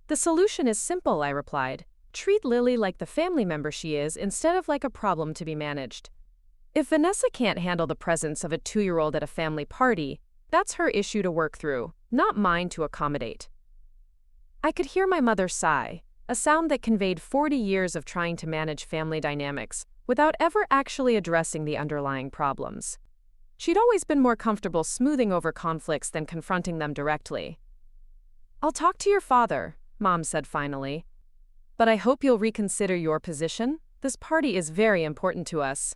The solution is simple, I replied. Treat Lily like the family member she is instead of like a problem to be managed. If Vanessa can't handle the presence of a 2-year-old at a family party, that's her issue to work through, not mine to accommodate. I could hear my mother sigh, a sound that conveyed 40 years of trying to manage family dynamics without ever actually addressing the underlying problems. She'd always been more comfortable smoothing over conflicts than confronting them directly. I'll talk to your father, Mom said finally. But I hope you'll reconsider your position. This party is very important to us.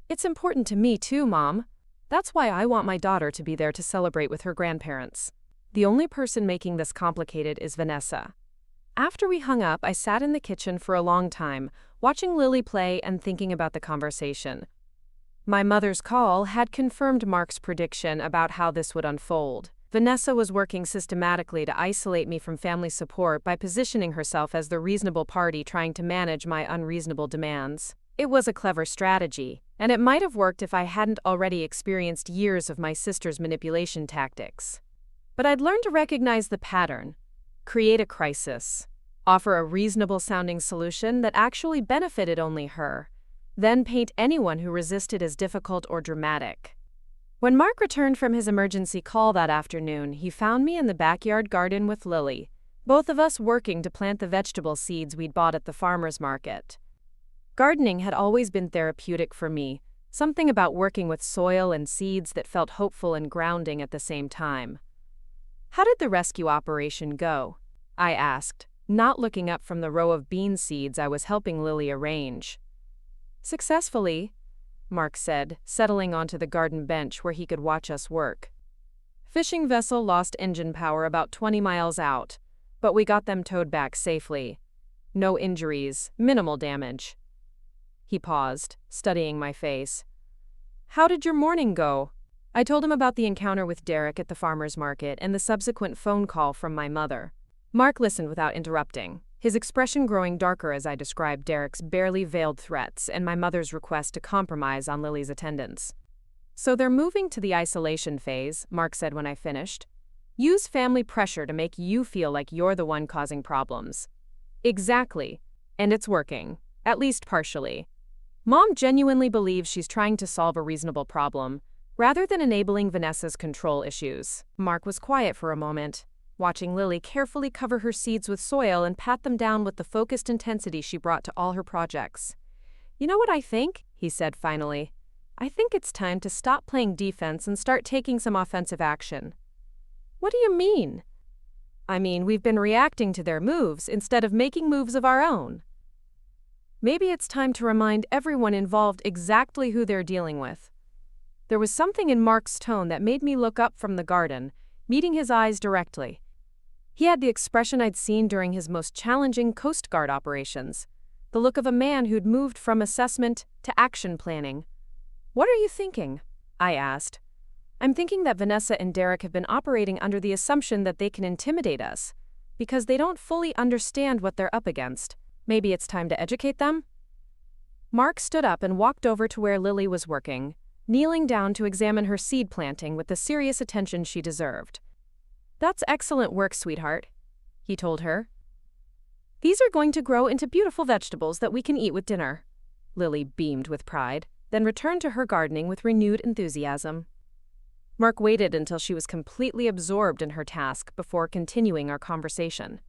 It's important to me too, Mom. That's why I want my daughter to be there to celebrate with her grandparents. The only person making this complicated is Vanessa. After we hung up, I sat in the kitchen for a long time, watching Lily play and thinking about the conversation. My mother's call had confirmed Mark's prediction about how this would unfold. Vanessa was working systematically to isolate me from family support by positioning herself as the reasonable party trying to manage my unreasonable demands. It was a clever strategy, and it might have worked if I hadn't already experienced years of my sister's manipulation tactics. But I'd learned to recognize the pattern, create a crisis, offer a reasonable-sounding solution that actually benefited only her, then paint anyone who resisted as difficult or dramatic. When Mark returned from his emergency call that afternoon, he found me in the backyard garden with Lily, both of us working to plant the vegetable seeds we'd bought at the farmer's market. Gardening had always been therapeutic for me, something about working with soil and seeds that felt hopeful and grounding at the same time. How did the rescue operation go? I asked, not looking up from the row of bean seeds I was helping Lily arrange. Successfully, Mark said, settling onto the garden bench where he could watch us work. Fishing vessel lost engine power about 20 miles out, but we got them towed back safely. No injuries, minimal damage. He paused, studying my face. How did your morning go? I told him about the encounter with Derek at the farmer's market and the subsequent phone call from my mother. Mark listened without interrupting, his expression growing darker as I described Derek's barely veiled threats and my mother's request to compromise on Lily's attendance. So they're moving to the isolation phase, Mark said when I finished. Use family pressure to make you feel like you're the one causing problems. Exactly. And it's working, at least partially. Mom genuinely believes she's trying to solve a reasonable problem, rather than enabling Vanessa's control issues. Mark was quiet for a moment, watching Lily carefully cover her seeds with soil and pat them down with the focused intensity she brought to all her projects. You know what I think? He said finally. I think it's time to stop playing defense and start taking some offensive action. What do you mean? I mean, we've been reacting to their moves instead of making moves of our own. Maybe it's time to remind everyone involved exactly who they're dealing with. There was something in Mark's tone that made me look up from the garden, meeting his eyes directly. He had the expression I'd seen during his most challenging Coast Guard operations, the look of a man who'd moved from assessment to action planning. What are you thinking? I asked. I'm thinking that Vanessa and Derek have been operating under the assumption that they can intimidate us, because they don't fully understand what they're up against. Maybe it's time to educate them? Mark stood up and walked over to where Lily was working, kneeling down to examine her seed planting with the serious attention she deserved. That's excellent work, sweetheart, he told her. These are going to grow into beautiful vegetables that we can eat with dinner. Lily beamed with pride, then returned to her gardening with renewed enthusiasm. Mark waited until she was completely absorbed in her task before continuing our conversation.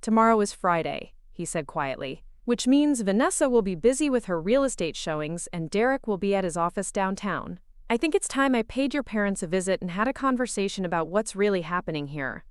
Tomorrow is Friday, he said quietly, which means Vanessa will be busy with her real estate showings and Derek will be at his office downtown. I think it's time I paid your parents a visit and had a conversation about what's really happening here.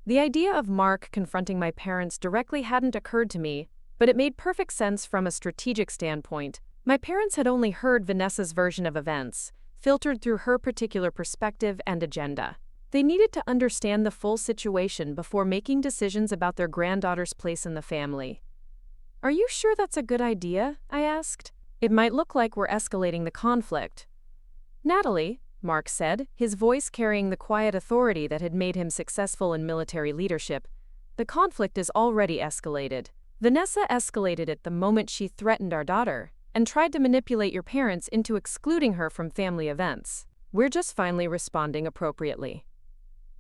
The idea of Mark confronting my parents directly hadn't occurred to me, but it made perfect sense from a strategic standpoint. My parents had only heard Vanessa's version of events, filtered through her particular perspective and agenda. They needed to understand the full situation before making decisions about their granddaughter's place in the family. Are you sure that's a good idea? I asked. It might look like we're escalating the conflict. Natalie, Mark said, his voice carrying the quiet authority that had made him successful in military leadership, the conflict is already escalated. Vanessa escalated it the moment she threatened our daughter and tried to manipulate your parents into excluding her from family events. We're just finally responding appropriately.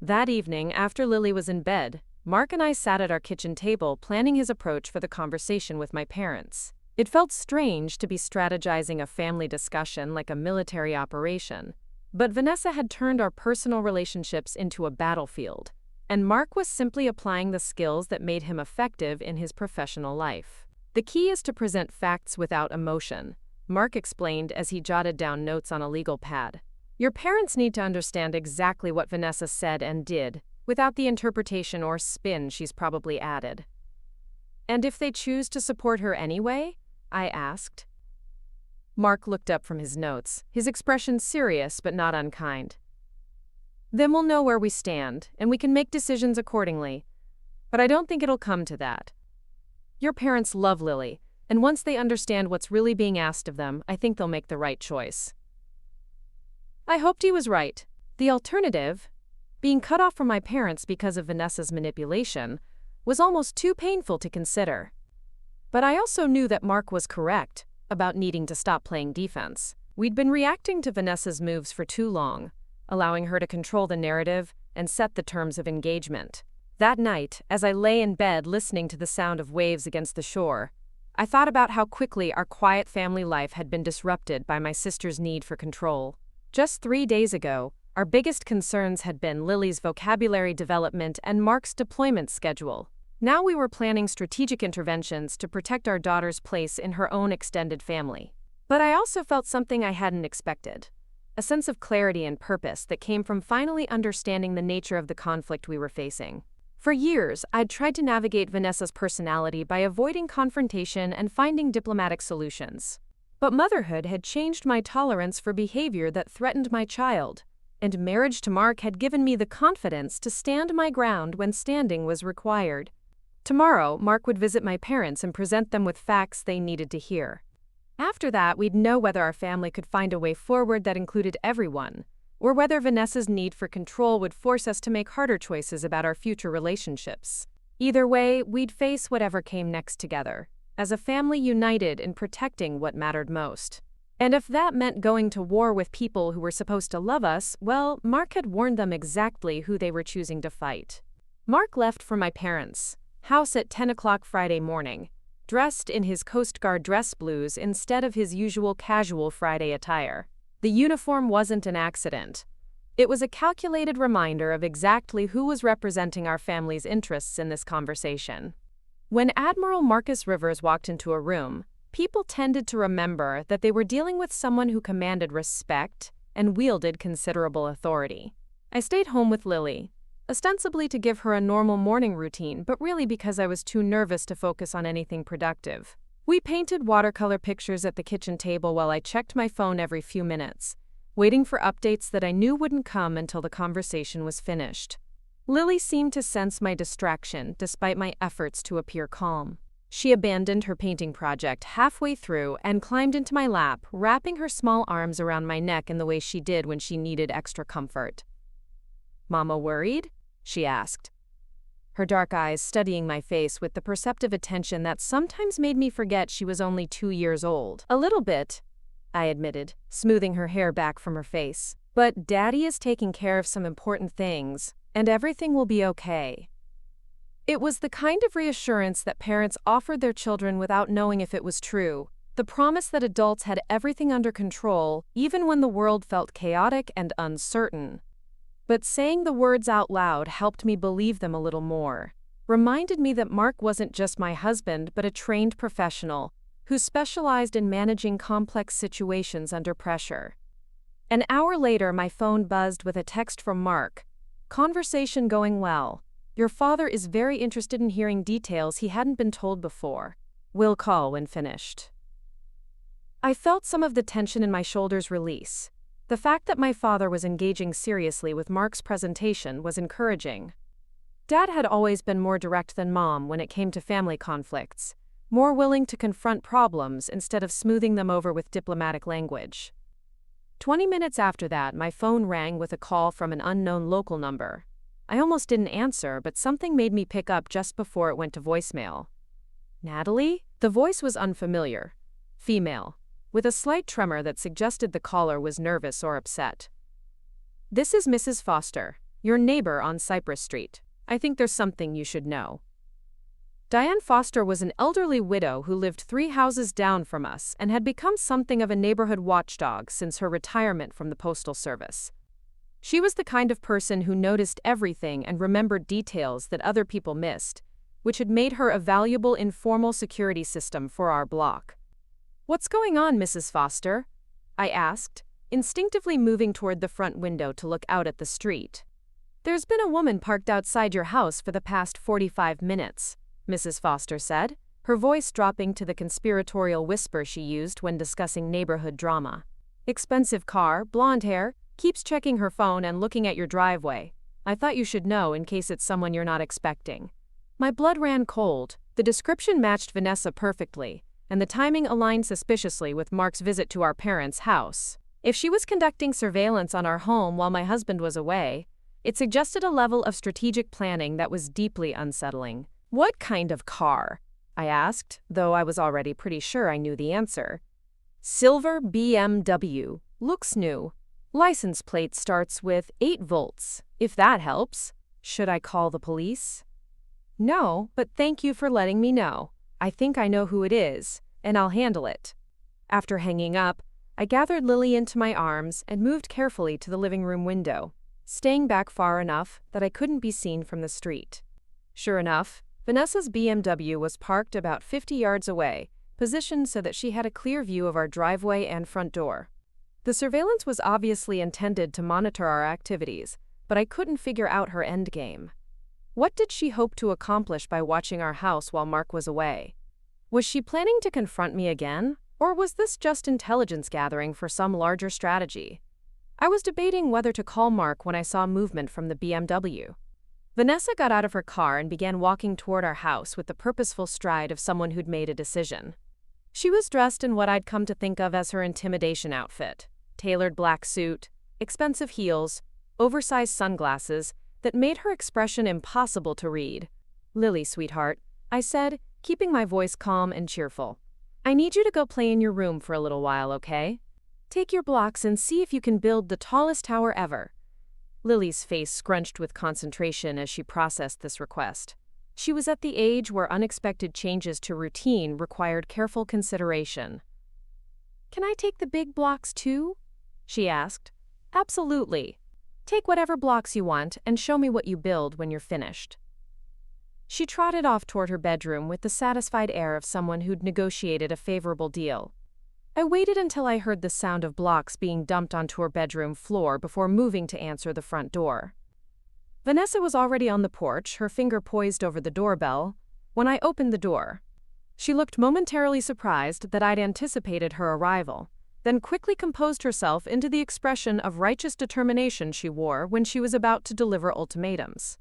That evening, after Lily was in bed, Mark and I sat at our kitchen table planning his approach for the conversation with my parents. It felt strange to be strategizing a family discussion like a military operation, but Vanessa had turned our personal relationships into a battlefield, and Mark was simply applying the skills that made him effective in his professional life. The key is to present facts without emotion, Mark explained as he jotted down notes on a legal pad. Your parents need to understand exactly what Vanessa said and did, without the interpretation or spin she's probably added. And if they choose to support her anyway? I asked. Mark looked up from his notes, his expression serious but not unkind. Then we'll know where we stand, and we can make decisions accordingly. But I don't think it'll come to that. Your parents love Lily, and once they understand what's really being asked of them, I think they'll make the right choice. I hoped he was right. The alternative, being cut off from my parents because of Vanessa's manipulation, was almost too painful to consider. But I also knew that Mark was correct about needing to stop playing defense. We'd been reacting to Vanessa's moves for too long, allowing her to control the narrative and set the terms of engagement. That night, as I lay in bed listening to the sound of waves against the shore, I thought about how quickly our quiet family life had been disrupted by my sister's need for control. Just 3 days ago, our biggest concerns had been Lily's vocabulary development and Mark's deployment schedule. Now we were planning strategic interventions to protect our daughter's place in her own extended family. But I also felt something I hadn't expected, a sense of clarity and purpose that came from finally understanding the nature of the conflict we were facing. For years, I'd tried to navigate Vanessa's personality by avoiding confrontation and finding diplomatic solutions. But motherhood had changed my tolerance for behavior that threatened my child, and marriage to Mark had given me the confidence to stand my ground when standing was required. Tomorrow, Mark would visit my parents and present them with facts they needed to hear. After that, we'd know whether our family could find a way forward that included everyone, or whether Vanessa's need for control would force us to make harder choices about our future relationships. Either way, we'd face whatever came next together, as a family united in protecting what mattered most. And if that meant going to war with people who were supposed to love us, well, Mark had warned them exactly who they were choosing to fight. Mark left for my parents' house at 10 o'clock Friday morning, dressed in his Coast Guard dress blues instead of his usual casual Friday attire. The uniform wasn't an accident. It was a calculated reminder of exactly who was representing our family's interests in this conversation. When Admiral Marcus Rivers walked into a room, people tended to remember that they were dealing with someone who commanded respect and wielded considerable authority. I stayed home with Lily, ostensibly to give her a normal morning routine, but really because I was too nervous to focus on anything productive. We painted watercolor pictures at the kitchen table while I checked my phone every few minutes, waiting for updates that I knew wouldn't come until the conversation was finished. Lily seemed to sense my distraction despite my efforts to appear calm. She abandoned her painting project halfway through and climbed into my lap, wrapping her small arms around my neck in the way she did when she needed extra comfort. "Mama worried?" she asked, her dark eyes studying my face with the perceptive attention that sometimes made me forget she was only 2 years old. "A little bit," I admitted, smoothing her hair back from her face. "But Daddy is taking care of some important things, and everything will be okay." It was the kind of reassurance that parents offered their children without knowing if it was true, the promise that adults had everything under control, even when the world felt chaotic and uncertain. But saying the words out loud helped me believe them a little more, reminded me that Mark wasn't just my husband but a trained professional who specialized in managing complex situations under pressure. An hour later, my phone buzzed with a text from Mark. "Conversation going well. Your father is very interested in hearing details he hadn't been told before. We'll call when finished." I felt some of the tension in my shoulders release. The fact that my father was engaging seriously with Mark's presentation was encouraging. Dad had always been more direct than Mom when it came to family conflicts, more willing to confront problems instead of smoothing them over with diplomatic language. 20 minutes after that, my phone rang with a call from an unknown local number. I almost didn't answer, but something made me pick up just before it went to voicemail. "Natalie?" The voice was unfamiliar, female, with a slight tremor that suggested the caller was nervous or upset. "This is Mrs. Foster," your neighbor on Cypress Street. I think there's something you should know. Diane Foster was an elderly widow who lived 3 houses down from us and had become something of a neighborhood watchdog since her retirement from the Postal Service. She was the kind of person who noticed everything and remembered details that other people missed, which had made her a valuable informal security system for our block. "What's going on, Mrs. Foster?" I asked, instinctively moving toward the front window to look out at the street. "There's been a woman parked outside your house for the past 45 minutes, Mrs. Foster said, her voice dropping to the conspiratorial whisper she used when discussing neighborhood drama. "Expensive car, blonde hair, keeps checking her phone and looking at your driveway. I thought you should know in case it's someone you're not expecting." My blood ran cold. The description matched Vanessa perfectly, and the timing aligned suspiciously with Mark's visit to our parents' house. If she was conducting surveillance on our home while my husband was away, it suggested a level of strategic planning that was deeply unsettling. "What kind of car?" I asked, though I was already pretty sure I knew the answer. "Silver BMW. Looks new. License plate starts with 8 volts, if that helps." "Should I call the police?" "No, but thank you for letting me know. I think I know who it is, and I'll handle it." After hanging up, I gathered Lily into my arms and moved carefully to the living room window, staying back far enough that I couldn't be seen from the street. Sure enough, Vanessa's BMW was parked about 50 yards away, positioned so that she had a clear view of our driveway and front door. The surveillance was obviously intended to monitor our activities, but I couldn't figure out her endgame. What did she hope to accomplish by watching our house while Mark was away? Was she planning to confront me again, or was this just intelligence gathering for some larger strategy? I was debating whether to call Mark when I saw movement from the BMW. Vanessa got out of her car and began walking toward our house with the purposeful stride of someone who'd made a decision. She was dressed in what I'd come to think of as her intimidation outfit: tailored black suit, expensive heels, oversized sunglasses that made her expression impossible to read. "Lily, sweetheart," I said, keeping my voice calm and cheerful. "I need you to go play in your room for a little while, okay? Take your blocks and see if you can build the tallest tower ever." Lily's face scrunched with concentration as she processed this request. She was at the age where unexpected changes to routine required careful consideration. "Can I take the big blocks too?" she asked. "Absolutely. Take whatever blocks you want and show me what you build when you're finished." She trotted off toward her bedroom with the satisfied air of someone who'd negotiated a favorable deal. I waited until I heard the sound of blocks being dumped onto her bedroom floor before moving to answer the front door. Vanessa was already on the porch, her finger poised over the doorbell, when I opened the door. She looked momentarily surprised that I'd anticipated her arrival, then quickly composed herself into the expression of righteous determination she wore when she was about to deliver ultimatums.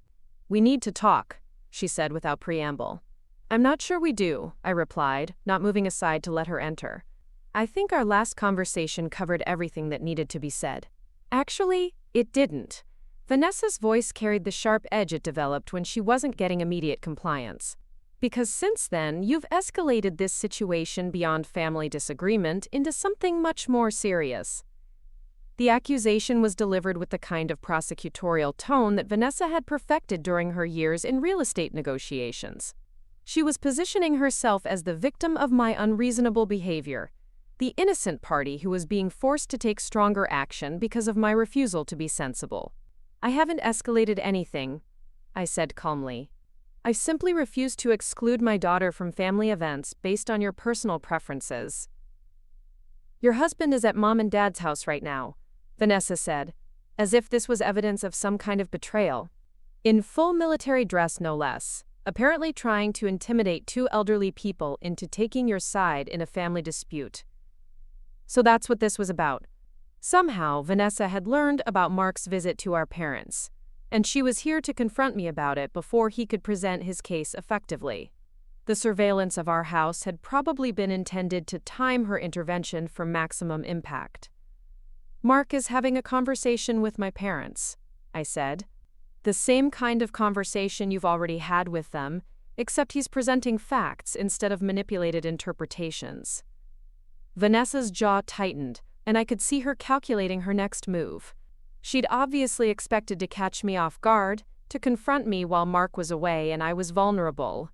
"We need to talk," she said without preamble. "I'm not sure we do," I replied, not moving aside to let her enter. "I think our last conversation covered everything that needed to be said." "Actually, it didn't." Vanessa's voice carried the sharp edge it developed when she wasn't getting immediate compliance. "Because since then, you've escalated this situation beyond family disagreement into something much more serious." The accusation was delivered with the kind of prosecutorial tone that Vanessa had perfected during her years in real estate negotiations. She was positioning herself as the victim of my unreasonable behavior, the innocent party who was being forced to take stronger action because of my refusal to be sensible. "I haven't escalated anything," I said calmly. "I simply refuse to exclude my daughter from family events based on your personal preferences." "Your husband is at Mom and Dad's house right now," Vanessa said, as if this was evidence of some kind of betrayal. "In full military dress, no less, apparently trying to intimidate 2 elderly people into taking your side in a family dispute." So that's what this was about. Somehow, Vanessa had learned about Mark's visit to our parents, and she was here to confront me about it before he could present his case effectively. The surveillance of our house had probably been intended to time her intervention for maximum impact. "Mark is having a conversation with my parents," I said. "The same kind of conversation you've already had with them, except he's presenting facts instead of manipulated interpretations." Vanessa's jaw tightened, and I could see her calculating her next move. She'd obviously expected to catch me off guard, to confront me while Mark was away and I was vulnerable.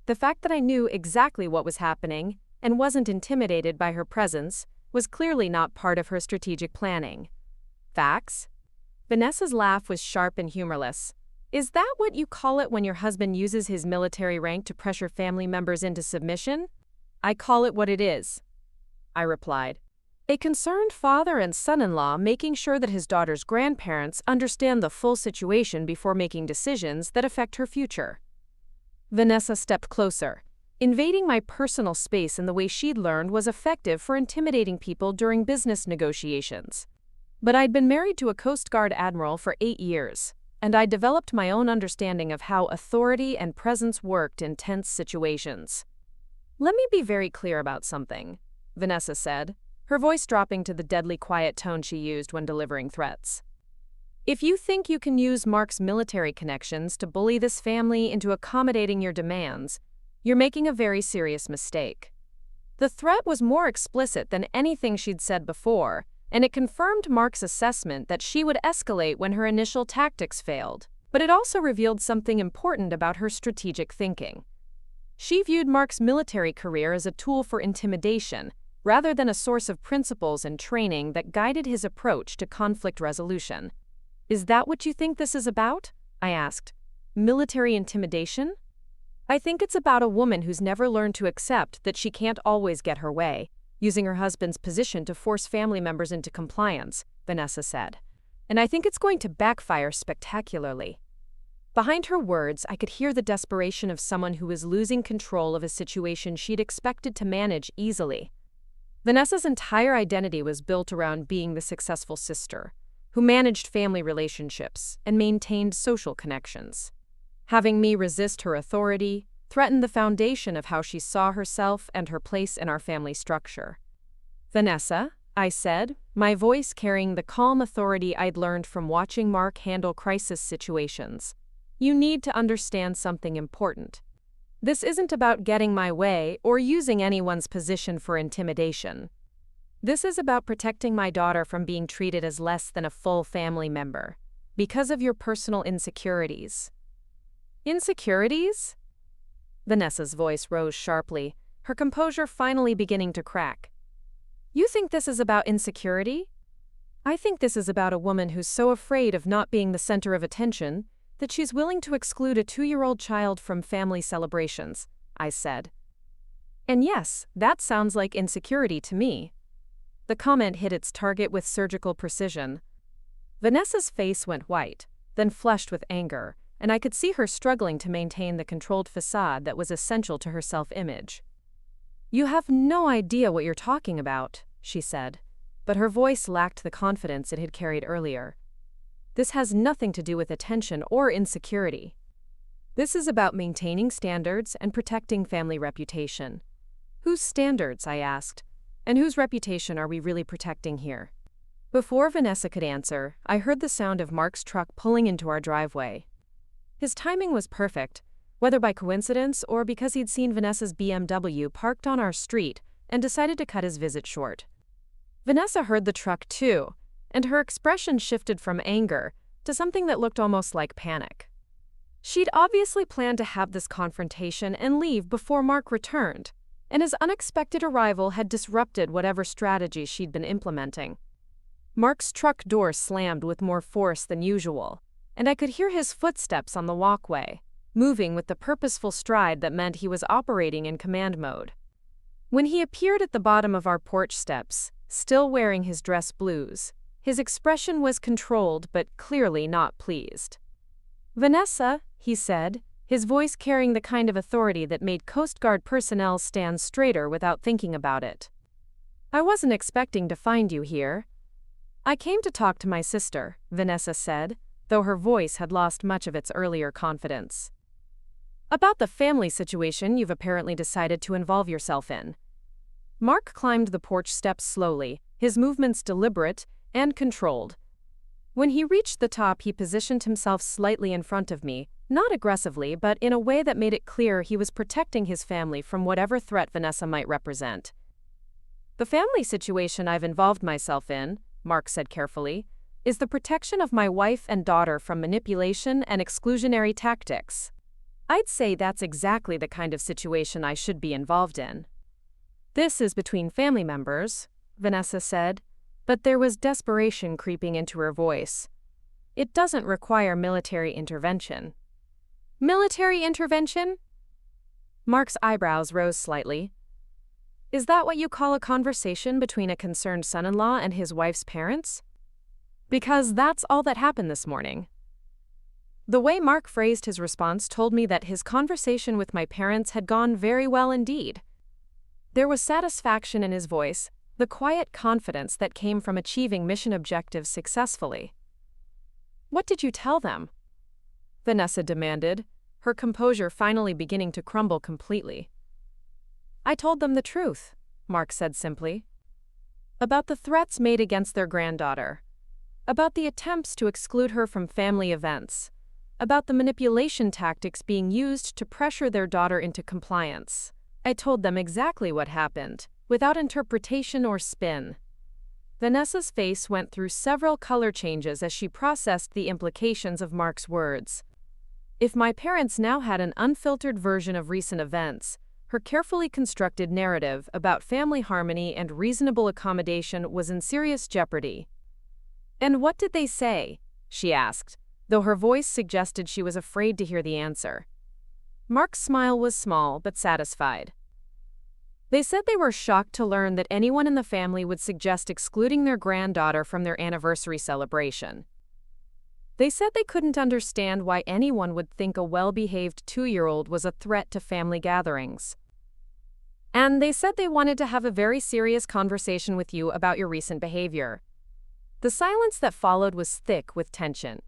The fact that I knew exactly what was happening and wasn't intimidated by her presence was clearly not part of her strategic planning. Facts? Vanessa's laugh was sharp and humorless. Is that what you call it when your husband uses his military rank to pressure family members into submission? I call it what it is, I replied. A concerned father and son-in-law making sure that his daughter's grandparents understand the full situation before making decisions that affect her future. Vanessa stepped closer. Invading my personal space in the way she'd learned was effective for intimidating people during business negotiations. But I'd been married to a Coast Guard admiral for 8 years, and I developed my own understanding of how authority and presence worked in tense situations. Let me be very clear about something, Vanessa said, her voice dropping to the deadly quiet tone she used when delivering threats. If you think you can use Mark's military connections to bully this family into accommodating your demands, you're making a very serious mistake. The threat was more explicit than anything she'd said before, and it confirmed Mark's assessment that she would escalate when her initial tactics failed. But it also revealed something important about her strategic thinking. She viewed Mark's military career as a tool for intimidation, rather than a source of principles and training that guided his approach to conflict resolution. Is that what you think this is about? I asked. Military intimidation? I think it's about a woman who's never learned to accept that she can't always get her way, using her husband's position to force family members into compliance, Vanessa said. And I think it's going to backfire spectacularly. Behind her words, I could hear the desperation of someone who was losing control of a situation she'd expected to manage easily. Vanessa's entire identity was built around being the successful sister, who managed family relationships and maintained social connections. Having me resist her authority threatened the foundation of how she saw herself and her place in our family structure. Vanessa, I said, my voice carrying the calm authority I'd learned from watching Mark handle crisis situations. You need to understand something important. This isn't about getting my way or using anyone's position for intimidation. This is about protecting my daughter from being treated as less than a full family member, because of your personal insecurities. Insecurities? Vanessa's voice rose sharply, her composure finally beginning to crack. You think this is about insecurity? I think this is about a woman who's so afraid of not being the center of attention that she's willing to exclude a 2-year-old child from family celebrations, I said. And yes, that sounds like insecurity to me. The comment hit its target with surgical precision. Vanessa's face went white, then flushed with anger, and I could see her struggling to maintain the controlled facade that was essential to her self-image. You have no idea what you're talking about, she said, but her voice lacked the confidence it had carried earlier. This has nothing to do with attention or insecurity. This is about maintaining standards and protecting family reputation. Whose standards, I asked, and whose reputation are we really protecting here? Before Vanessa could answer, I heard the sound of Mark's truck pulling into our driveway. His timing was perfect, whether by coincidence or because he'd seen Vanessa's BMW parked on our street and decided to cut his visit short. Vanessa heard the truck too, and her expression shifted from anger to something that looked almost like panic. She'd obviously planned to have this confrontation and leave before Mark returned, and his unexpected arrival had disrupted whatever strategy she'd been implementing. Mark's truck door slammed with more force than usual, and I could hear his footsteps on the walkway, moving with the purposeful stride that meant he was operating in command mode. When he appeared at the bottom of our porch steps, still wearing his dress blues, his expression was controlled but clearly not pleased. Vanessa, he said, his voice carrying the kind of authority that made Coast Guard personnel stand straighter without thinking about it. I wasn't expecting to find you here. I came to talk to my sister, Vanessa said, though her voice had lost much of its earlier confidence. About the family situation you've apparently decided to involve yourself in. Mark climbed the porch steps slowly, his movements deliberate and controlled. When he reached the top, he positioned himself slightly in front of me, not aggressively, but in a way that made it clear he was protecting his family from whatever threat Vanessa might represent. The family situation I've involved myself in, Mark said carefully, is the protection of my wife and daughter from manipulation and exclusionary tactics. I'd say that's exactly the kind of situation I should be involved in. This is between family members, Vanessa said, but there was desperation creeping into her voice. It doesn't require military intervention. Military intervention? Mark's eyebrows rose slightly. Is that what you call a conversation between a concerned son-in-law and his wife's parents? Because that's all that happened this morning. The way Mark phrased his response told me that his conversation with my parents had gone very well indeed. There was satisfaction in his voice, the quiet confidence that came from achieving mission objectives successfully. What did you tell them? Vanessa demanded, her composure finally beginning to crumble completely. I told them the truth, Mark said simply. About the threats made against their granddaughter. About the attempts to exclude her from family events. About the manipulation tactics being used to pressure their daughter into compliance. I told them exactly what happened, without interpretation or spin. Vanessa's face went through several color changes as she processed the implications of Mark's words. If my parents now had an unfiltered version of recent events, her carefully constructed narrative about family harmony and reasonable accommodation was in serious jeopardy. And what did they say? She asked, though her voice suggested she was afraid to hear the answer. Mark's smile was small but satisfied. They said they were shocked to learn that anyone in the family would suggest excluding their granddaughter from their anniversary celebration. They said they couldn't understand why anyone would think a well-behaved 2-year-old was a threat to family gatherings. And they said they wanted to have a very serious conversation with you about your recent behavior. The silence that followed was thick with tension.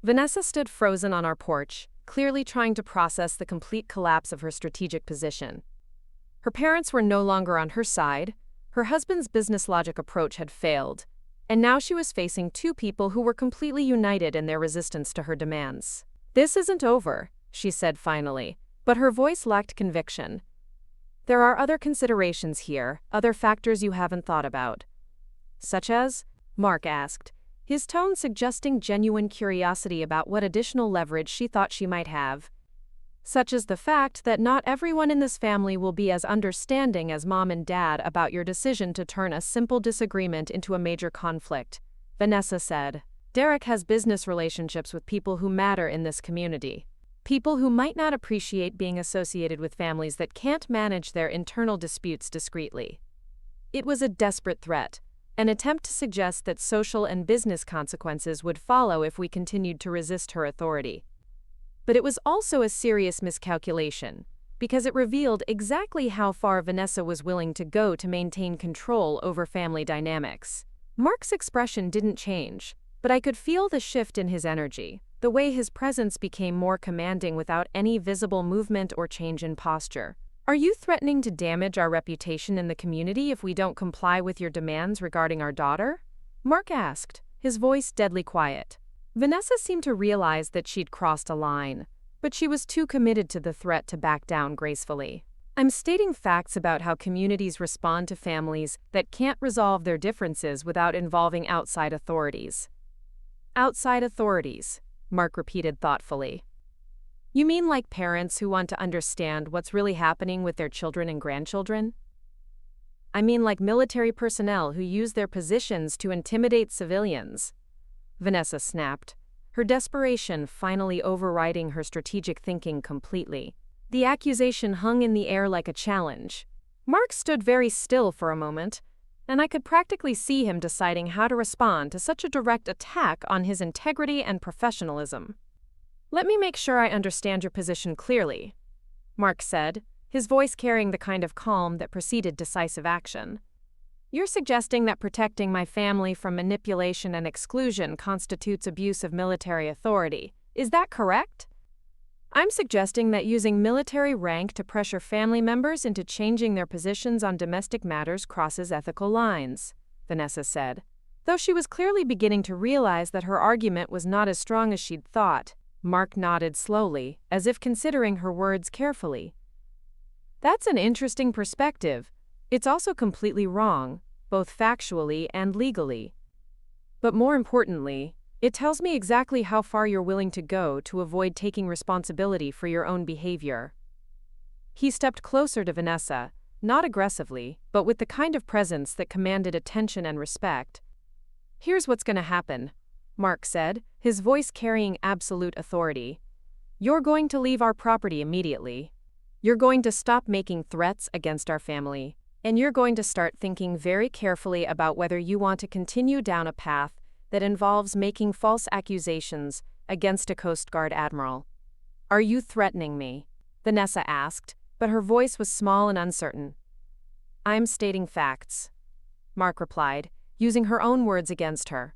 Vanessa stood frozen on our porch, clearly trying to process the complete collapse of her strategic position. Her parents were no longer on her side, her husband's business logic approach had failed, and now she was facing two people who were completely united in their resistance to her demands. This isn't over, she said finally, but her voice lacked conviction. There are other considerations here, other factors you haven't thought about. Such as? Mark asked, his tone suggesting genuine curiosity about what additional leverage she thought she might have. Such as the fact that not everyone in this family will be as understanding as Mom and Dad about your decision to turn a simple disagreement into a major conflict, Vanessa said. Derek has business relationships with people who matter in this community. People who might not appreciate being associated with families that can't manage their internal disputes discreetly. It was a desperate threat, an attempt to suggest that social and business consequences would follow if we continued to resist her authority. But it was also a serious miscalculation, because it revealed exactly how far Vanessa was willing to go to maintain control over family dynamics. Mark's expression didn't change, but I could feel the shift in his energy, the way his presence became more commanding without any visible movement or change in posture. Are you threatening to damage our reputation in the community if we don't comply with your demands regarding our daughter? Mark asked, his voice deadly quiet. Vanessa seemed to realize that she'd crossed a line, but she was too committed to the threat to back down gracefully. I'm stating facts about how communities respond to families that can't resolve their differences without involving outside authorities. Outside authorities, Mark repeated thoughtfully. You mean like parents who want to understand what's really happening with their children and grandchildren? I mean like military personnel who use their positions to intimidate civilians. Vanessa snapped, her desperation finally overriding her strategic thinking completely. The accusation hung in the air like a challenge. Mark stood very still for a moment, and I could practically see him deciding how to respond to such a direct attack on his integrity and professionalism. Let me make sure I understand your position clearly, Mark said, his voice carrying the kind of calm that preceded decisive action. You're suggesting that protecting my family from manipulation and exclusion constitutes abuse of military authority. Is that correct? I'm suggesting that using military rank to pressure family members into changing their positions on domestic matters crosses ethical lines, Vanessa said, though she was clearly beginning to realize that her argument was not as strong as she'd thought. Mark nodded slowly, as if considering her words carefully. That's an interesting perspective. It's also completely wrong, both factually and legally. But more importantly, it tells me exactly how far you're willing to go to avoid taking responsibility for your own behavior. He stepped closer to Vanessa, not aggressively, but with the kind of presence that commanded attention and respect. "Here's what's going to happen," Mark said, his voice carrying absolute authority. "You're going to leave our property immediately. You're going to stop making threats against our family, and you're going to start thinking very carefully about whether you want to continue down a path that involves making false accusations against a Coast Guard admiral." "Are you threatening me?" Vanessa asked, but her voice was small and uncertain. "I'm stating facts," Mark replied, using her own words against her.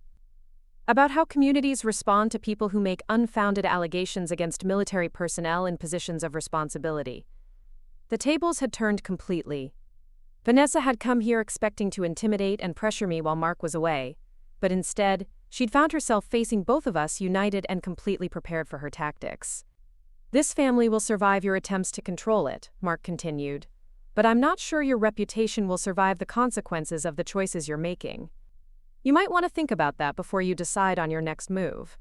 "About how communities respond to people who make unfounded allegations against military personnel in positions of responsibility." The tables had turned completely. Vanessa had come here expecting to intimidate and pressure me while Mark was away, but instead, she'd found herself facing both of us united and completely prepared for her tactics. "This family will survive your attempts to control it," Mark continued, "but I'm not sure your reputation will survive the consequences of the choices you're making. You might want to think about that before you decide on your next move."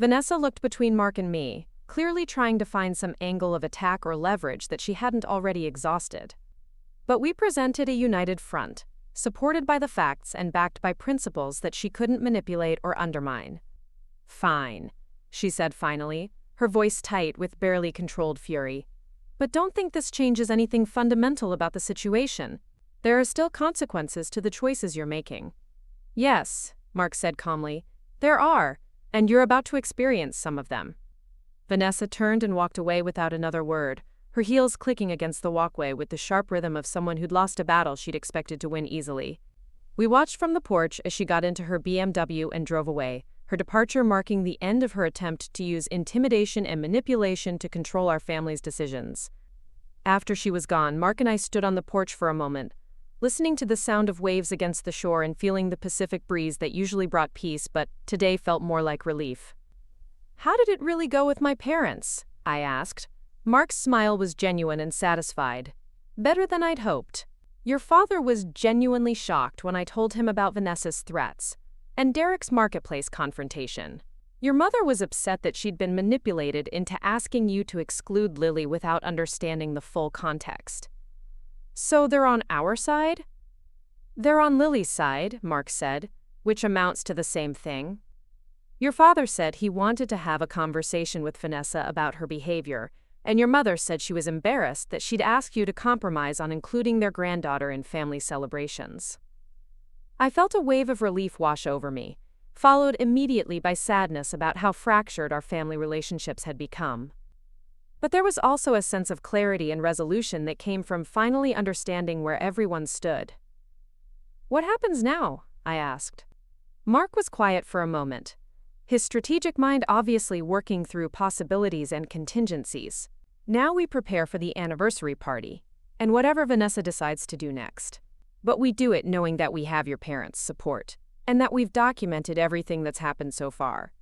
Vanessa looked between Mark and me, clearly trying to find some angle of attack or leverage that she hadn't already exhausted. But we presented a united front, supported by the facts and backed by principles that she couldn't manipulate or undermine. "Fine," she said finally, her voice tight with barely controlled fury. "But don't think this changes anything fundamental about the situation. There are still consequences to the choices you're making." "Yes," Mark said calmly, "there are, and you're about to experience some of them." Vanessa turned and walked away without another word, her heels clicking against the walkway with the sharp rhythm of someone who'd lost a battle she'd expected to win easily. We watched from the porch as she got into her BMW and drove away, her departure marking the end of her attempt to use intimidation and manipulation to control our family's decisions. After she was gone, Mark and I stood on the porch for a moment, listening to the sound of waves against the shore and feeling the Pacific breeze that usually brought peace but today felt more like relief. "How did it really go with my parents?" I asked. Mark's smile was genuine and satisfied. "Better than I'd hoped. Your father was genuinely shocked when I told him about Vanessa's threats and Derek's marketplace confrontation. Your mother was upset that she'd been manipulated into asking you to exclude Lily without understanding the full context." "So they're on our side?" "They're on Lily's side," Mark said, "which amounts to the same thing. Your father said he wanted to have a conversation with Vanessa about her behavior, and your mother said she was embarrassed that she'd ask you to compromise on including their granddaughter in family celebrations." I felt a wave of relief wash over me, followed immediately by sadness about how fractured our family relationships had become. But there was also a sense of clarity and resolution that came from finally understanding where everyone stood. "What happens now?" I asked. Mark was quiet for a moment, his strategic mind obviously working through possibilities and contingencies. "Now we prepare for the anniversary party, and whatever Vanessa decides to do next. But we do it knowing that we have your parents' support, and that we've documented everything that's happened so far.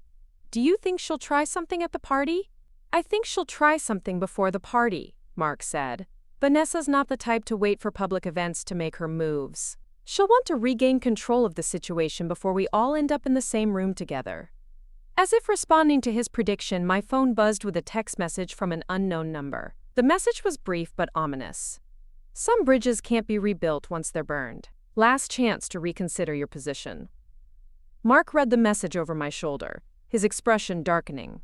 Do you think she'll try something at the party?" "I think she'll try something before the party," Mark said. "Vanessa's not the type to wait for public events to make her moves. She'll want to regain control of the situation before we all end up in the same room together." As if responding to his prediction, my phone buzzed with a text message from an unknown number. The message was brief but ominous. "Some bridges can't be rebuilt once they're burned. Last chance to reconsider your position." Mark read the message over my shoulder, his expression darkening.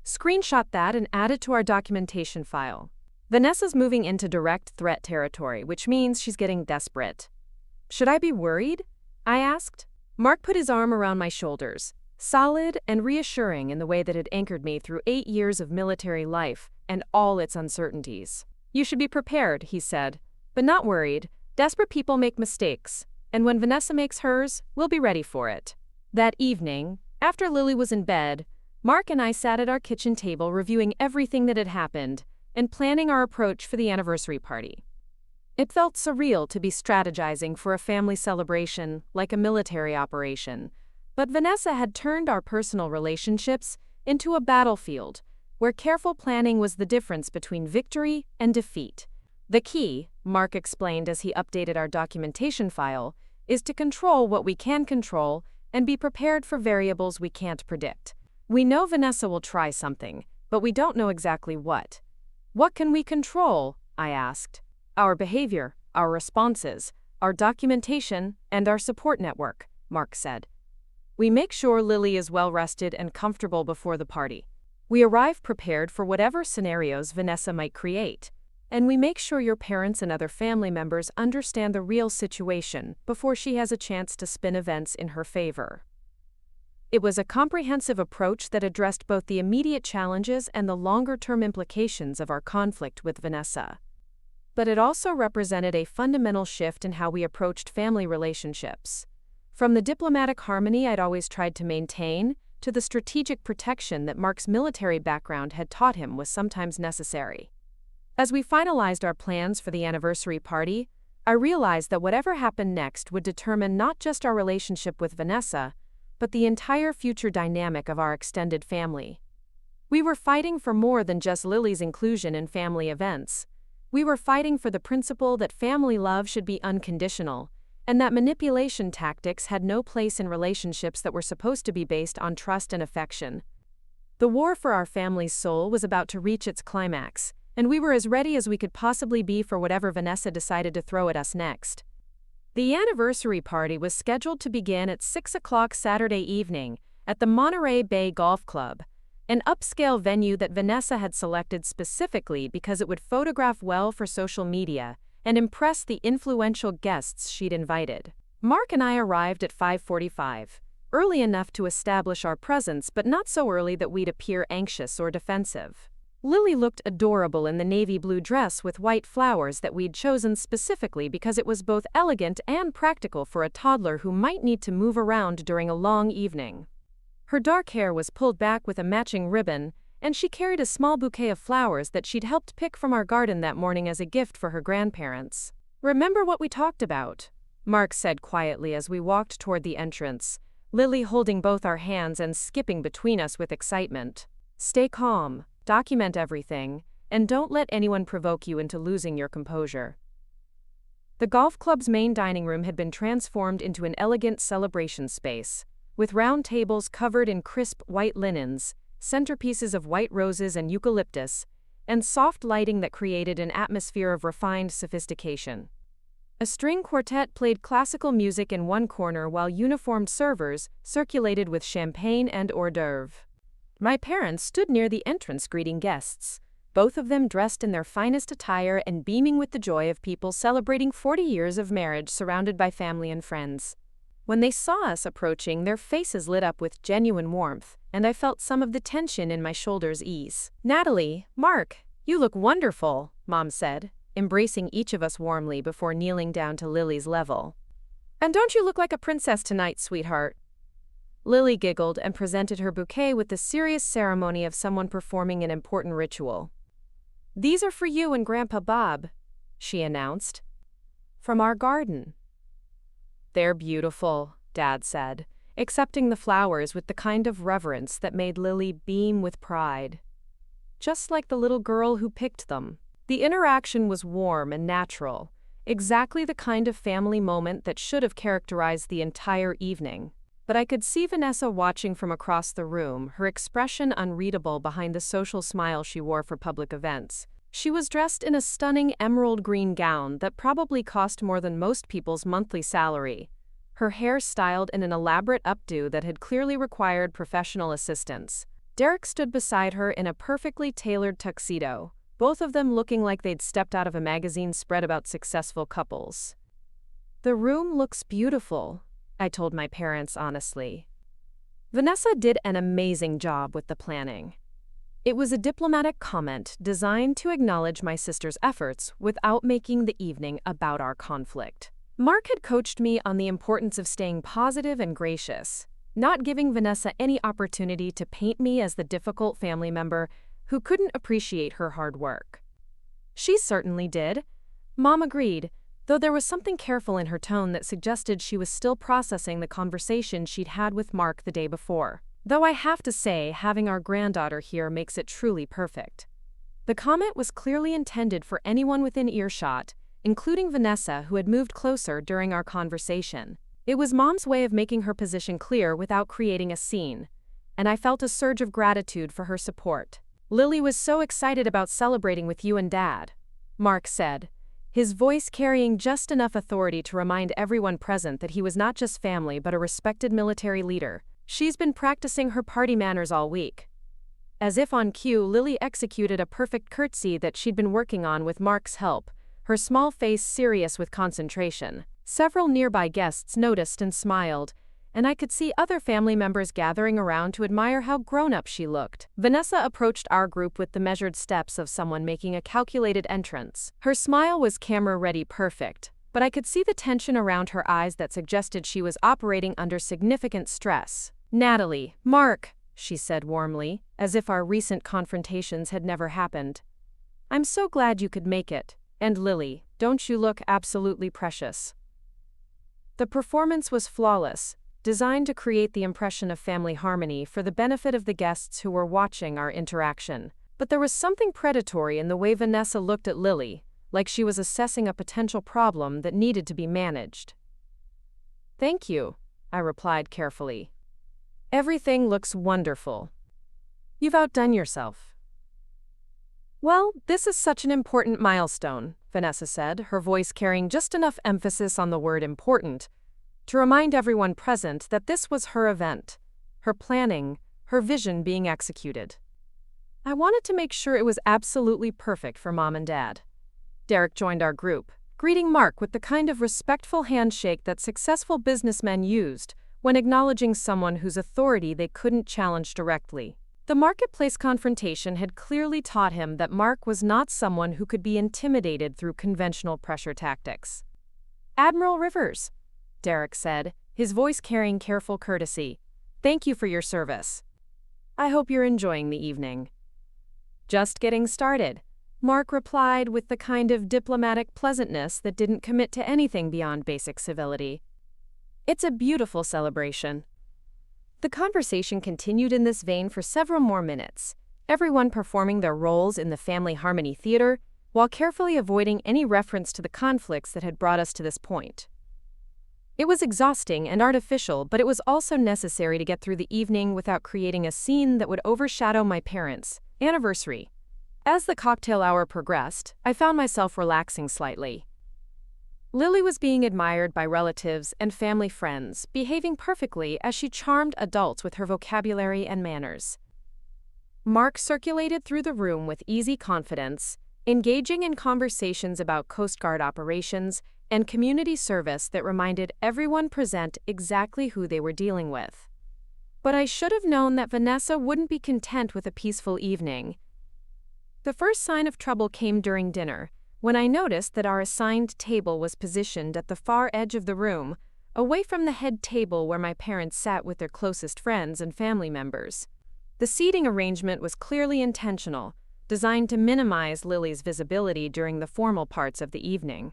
"Screenshot that and add it to our documentation file. Vanessa's moving into direct threat territory, which means she's getting desperate." "Should I be worried?" I asked. Mark put his arm around my shoulders, solid and reassuring in the way that had anchored me through 8 years of military life and all its uncertainties. "You should be prepared," he said, "but not worried. Desperate people make mistakes, and when Vanessa makes hers, we'll be ready for it." That evening, after Lily was in bed, Mark and I sat at our kitchen table reviewing everything that had happened and planning our approach for the anniversary party. It felt surreal to be strategizing for a family celebration like a military operation, but Vanessa had turned our personal relationships into a battlefield where careful planning was the difference between victory and defeat. "The key," Mark explained as he updated our documentation file, "is to control what we can control and be prepared for variables we can't predict. We know Vanessa will try something, but we don't know exactly what. What can we control? I asked. Our behavior, our responses, our documentation, and our support network, Mark said. We make sure Lily is well rested and comfortable before the party. We arrive prepared for whatever scenarios Vanessa might create. And we make sure your parents and other family members understand the real situation before she has a chance to spin events in her favor. It was a comprehensive approach that addressed both the immediate challenges and the longer-term implications of our conflict with Vanessa. But it also represented a fundamental shift in how we approached family relationships. From the diplomatic harmony I'd always tried to maintain, to the strategic protection that Mark's military background had taught him was sometimes necessary. As we finalized our plans for the anniversary party, I realized that whatever happened next would determine not just our relationship with Vanessa, but the entire future dynamic of our extended family. We were fighting for more than just Lily's inclusion in family events. We were fighting for the principle that family love should be unconditional, and that manipulation tactics had no place in relationships that were supposed to be based on trust and affection. The war for our family's soul was about to reach its climax, and we were as ready as we could possibly be for whatever Vanessa decided to throw at us next. The anniversary party was scheduled to begin at 6 o'clock Saturday evening at the Monterey Bay Golf Club, an upscale venue that Vanessa had selected specifically because it would photograph well for social media and impress the influential guests she'd invited. Mark and I arrived at 5:45, early enough to establish our presence but not so early that we'd appear anxious or defensive. Lily looked adorable in the navy blue dress with white flowers that we'd chosen specifically because it was both elegant and practical for a toddler who might need to move around during a long evening. Her dark hair was pulled back with a matching ribbon, and she carried a small bouquet of flowers that she'd helped pick from our garden that morning as a gift for her grandparents. "Remember what we talked about?" Mark said quietly as we walked toward the entrance, Lily holding both our hands and skipping between us with excitement. "Stay calm. Document everything, and don't let anyone provoke you into losing your composure." The golf club's main dining room had been transformed into an elegant celebration space, with round tables covered in crisp white linens, centerpieces of white roses and eucalyptus, and soft lighting that created an atmosphere of refined sophistication. A string quartet played classical music in one corner while uniformed servers circulated with champagne and hors d'oeuvre. My parents stood near the entrance greeting guests, both of them dressed in their finest attire and beaming with the joy of people celebrating 40 years of marriage surrounded by family and friends. When they saw us approaching, their faces lit up with genuine warmth, and I felt some of the tension in my shoulders ease. "Natalie, Mark, you look wonderful," Mom said, embracing each of us warmly before kneeling down to Lily's level. "And don't you look like a princess tonight, sweetheart?" Lily giggled and presented her bouquet with the serious ceremony of someone performing an important ritual. "These are for you and Grandpa Bob," she announced. "From our garden." "They're beautiful," Dad said, accepting the flowers with the kind of reverence that made Lily beam with pride. Just like the little girl who picked them. The interaction was warm and natural, exactly the kind of family moment that should have characterized the entire evening. But I could see Vanessa watching from across the room, her expression unreadable behind the social smile she wore for public events. She was dressed in a stunning emerald green gown that probably cost more than most people's monthly salary, her hair styled in an elaborate updo that had clearly required professional assistance. Derek stood beside her in a perfectly tailored tuxedo, both of them looking like they'd stepped out of a magazine spread about successful couples. "The room looks beautiful," I told my parents honestly. Vanessa did an amazing job with the planning. It was a diplomatic comment designed to acknowledge my sister's efforts without making the evening about our conflict. Mark had coached me on the importance of staying positive and gracious, not giving Vanessa any opportunity to paint me as the difficult family member who couldn't appreciate her hard work. She certainly did. Mom agreed, though there was something careful in her tone that suggested she was still processing the conversation she'd had with Mark the day before. Though I have to say, having our granddaughter here makes it truly perfect. The comment was clearly intended for anyone within earshot, including Vanessa, who had moved closer during our conversation. It was Mom's way of making her position clear without creating a scene, and I felt a surge of gratitude for her support. "Lily was so excited about celebrating with you and Dad," Mark said, his voice carrying just enough authority to remind everyone present that he was not just family but a respected military leader. "She's been practicing her party manners all week." As if on cue, Lily executed a perfect curtsy that she'd been working on with Mark's help, her small face serious with concentration. Several nearby guests noticed and smiled, and I could see other family members gathering around to admire how grown-up she looked. Vanessa approached our group with the measured steps of someone making a calculated entrance. Her smile was camera-ready perfect, but I could see the tension around her eyes that suggested she was operating under significant stress. "Natalie, Mark," she said warmly, as if our recent confrontations had never happened. "I'm so glad you could make it. And Lily, don't you look absolutely precious?" The performance was flawless, designed to create the impression of family harmony for the benefit of the guests who were watching our interaction. But there was something predatory in the way Vanessa looked at Lily, like she was assessing a potential problem that needed to be managed. "Thank you," I replied carefully. "Everything looks wonderful. You've outdone yourself." "Well, this is such an important milestone," Vanessa said, her voice carrying just enough emphasis on the word important to remind everyone present that this was her event, her planning, her vision being executed. "I wanted to make sure it was absolutely perfect for Mom and Dad." Derek joined our group, greeting Mark with the kind of respectful handshake that successful businessmen used when acknowledging someone whose authority they couldn't challenge directly. The marketplace confrontation had clearly taught him that Mark was not someone who could be intimidated through conventional pressure tactics. "Admiral Rivers," Derek said, his voice carrying careful courtesy, "thank you for your service. I hope you're enjoying the evening." "Just getting started," Mark replied with the kind of diplomatic pleasantness that didn't commit to anything beyond basic civility. "It's a beautiful celebration." The conversation continued in this vein for several more minutes, everyone performing their roles in the family harmony theater while carefully avoiding any reference to the conflicts that had brought us to this point. It was exhausting and artificial, but it was also necessary to get through the evening without creating a scene that would overshadow my parents' anniversary. As the cocktail hour progressed, I found myself relaxing slightly. Lily was being admired by relatives and family friends, behaving perfectly as she charmed adults with her vocabulary and manners. Mark circulated through the room with easy confidence, engaging in conversations about Coast Guard operations and community service that reminded everyone present exactly who they were dealing with. But I should have known that Vanessa wouldn't be content with a peaceful evening. The first sign of trouble came during dinner, when I noticed that our assigned table was positioned at the far edge of the room, away from the head table where my parents sat with their closest friends and family members. The seating arrangement was clearly intentional, designed to minimize Lily's visibility during the formal parts of the evening.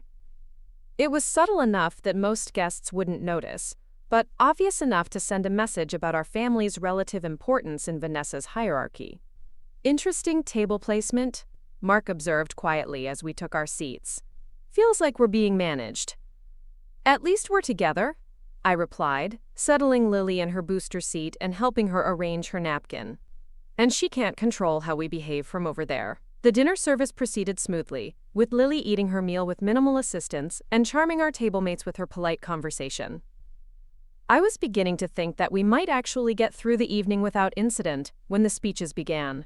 It was subtle enough that most guests wouldn't notice, but obvious enough to send a message about our family's relative importance in Vanessa's hierarchy. "Interesting table placement," Mark observed quietly as we took our seats. "Feels like we're being managed." "At least we're together," I replied, settling Lily in her booster seat and helping her arrange her napkin. "And she can't control how we behave from over there." The dinner service proceeded smoothly, with Lily eating her meal with minimal assistance and charming our table mates with her polite conversation. I was beginning to think that we might actually get through the evening without incident when the speeches began.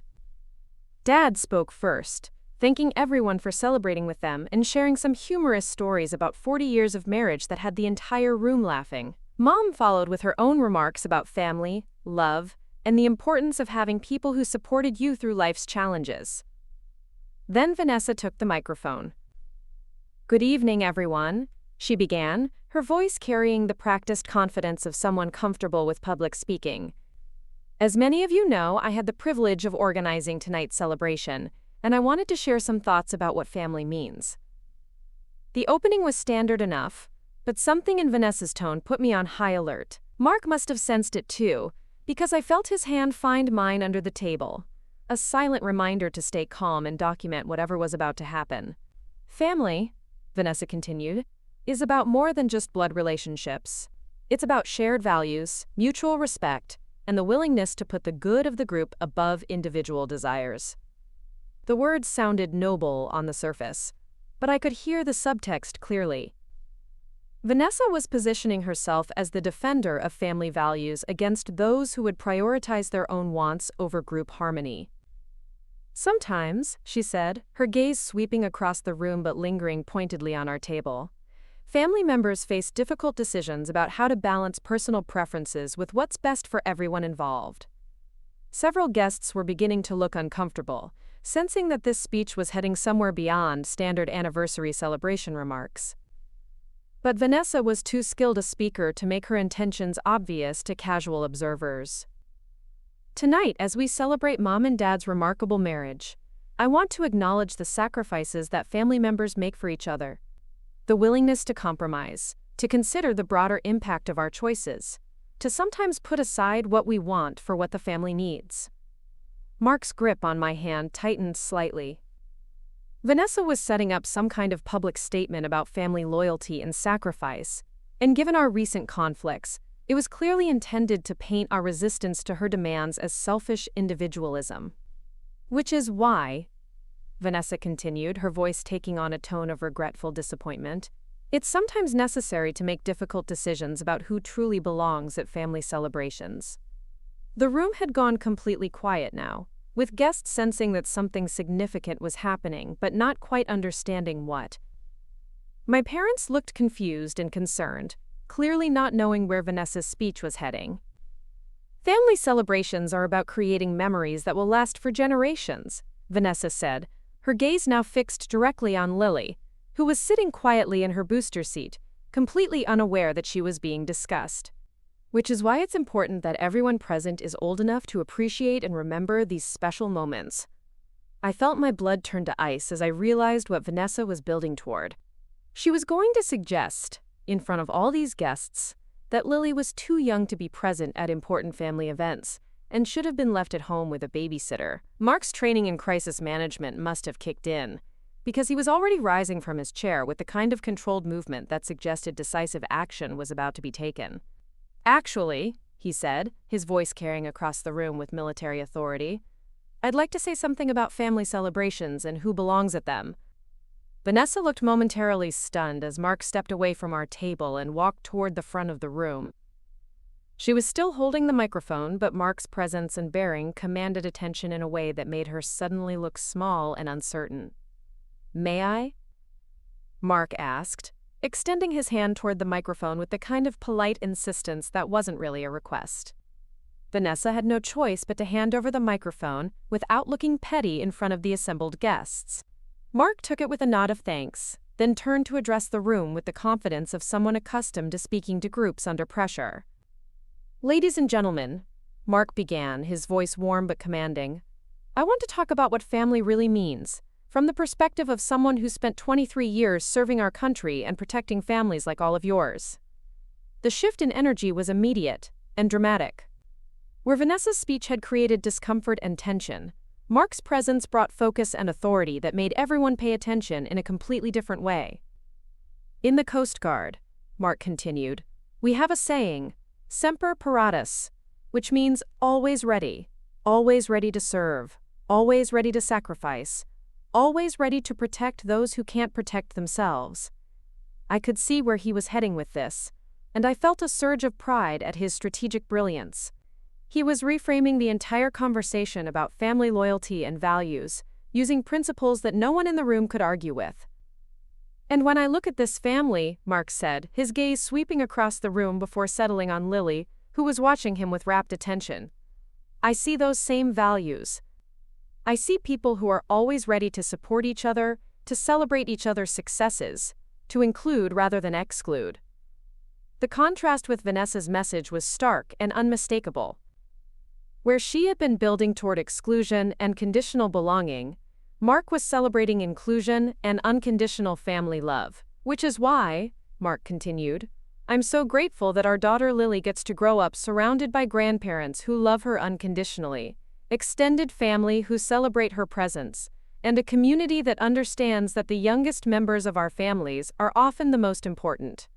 Dad spoke first, thanking everyone for celebrating with them and sharing some humorous stories about 40 years of marriage that had the entire room laughing. Mom followed with her own remarks about family, love, and the importance of having people who supported you through life's challenges. Then Vanessa took the microphone. "Good evening, everyone," she began, her voice carrying the practiced confidence of someone comfortable with public speaking. "As many of you know, I had the privilege of organizing tonight's celebration, and I wanted to share some thoughts about what family means." The opening was standard enough, but something in Vanessa's tone put me on high alert. Mark must have sensed it too, because I felt his hand find mine under the table, a silent reminder to stay calm and document whatever was about to happen. "Family," Vanessa continued, "is about more than just blood relationships. It's about shared values, mutual respect, and the willingness to put the good of the group above individual desires. The words sounded noble on the surface, but I could hear the subtext clearly. Vanessa was positioning herself as the defender of family values against those who would prioritize their own wants over group harmony. Sometimes, she said, her gaze sweeping across the room but lingering pointedly on our table, family members face difficult decisions about how to balance personal preferences with what's best for everyone involved. Several guests were beginning to look uncomfortable, sensing that this speech was heading somewhere beyond standard anniversary celebration remarks. But Vanessa was too skilled a speaker to make her intentions obvious to casual observers. Tonight, as we celebrate Mom and Dad's remarkable marriage, I want to acknowledge the sacrifices that family members make for each other. The willingness to compromise, to consider the broader impact of our choices, to sometimes put aside what we want for what the family needs. Mark's grip on my hand tightened slightly. Vanessa was setting up some kind of public statement about family loyalty and sacrifice, and given our recent conflicts, it was clearly intended to paint our resistance to her demands as selfish individualism. Which is why, Vanessa continued, her voice taking on a tone of regretful disappointment, it's sometimes necessary to make difficult decisions about who truly belongs at family celebrations. The room had gone completely quiet now, with guests sensing that something significant was happening but not quite understanding what. My parents looked confused and concerned, clearly not knowing where Vanessa's speech was heading. Family celebrations are about creating memories that will last for generations, Vanessa said, her gaze now fixed directly on Lily, who was sitting quietly in her booster seat, completely unaware that she was being discussed. Which is why it's important that everyone present is old enough to appreciate and remember these special moments. I felt my blood turn to ice as I realized what Vanessa was building toward. She was going to suggest, in front of all these guests, that Lily was too young to be present at important family events and should have been left at home with a babysitter. Mark's training in crisis management must have kicked in, because he was already rising from his chair with the kind of controlled movement that suggested decisive action was about to be taken. Actually, he said, his voice carrying across the room with military authority, I'd like to say something about family celebrations and who belongs at them. Vanessa looked momentarily stunned as Mark stepped away from our table and walked toward the front of the room. She was still holding the microphone, but Mark's presence and bearing commanded attention in a way that made her suddenly look small and uncertain. May I? Mark asked, extending his hand toward the microphone with the kind of polite insistence that wasn't really a request. Vanessa had no choice but to hand over the microphone without looking petty in front of the assembled guests. Mark took it with a nod of thanks, then turned to address the room with the confidence of someone accustomed to speaking to groups under pressure. Ladies and gentlemen, Mark began, his voice warm but commanding, I want to talk about what family really means, from the perspective of someone who spent 23 years serving our country and protecting families like all of yours. The shift in energy was immediate and dramatic. Where Vanessa's speech had created discomfort and tension, Mark's presence brought focus and authority that made everyone pay attention in a completely different way. In the Coast Guard, Mark continued, we have a saying, Semper Paratus, which means always ready to serve, always ready to sacrifice, always ready to protect those who can't protect themselves. I could see where he was heading with this, and I felt a surge of pride at his strategic brilliance. He was reframing the entire conversation about family loyalty and values, using principles that no one in the room could argue with. And when I look at this family, Mark said, his gaze sweeping across the room before settling on Lily, who was watching him with rapt attention, I see those same values. I see people who are always ready to support each other, to celebrate each other's successes, to include rather than exclude. The contrast with Vanessa's message was stark and unmistakable. Where she had been building toward exclusion and conditional belonging, Mark was celebrating inclusion and unconditional family love. Which is why, Mark continued, I'm so grateful that our daughter Lily gets to grow up surrounded by grandparents who love her unconditionally, extended family who celebrate her presence, and a community that understands that the youngest members of our families are often the most important.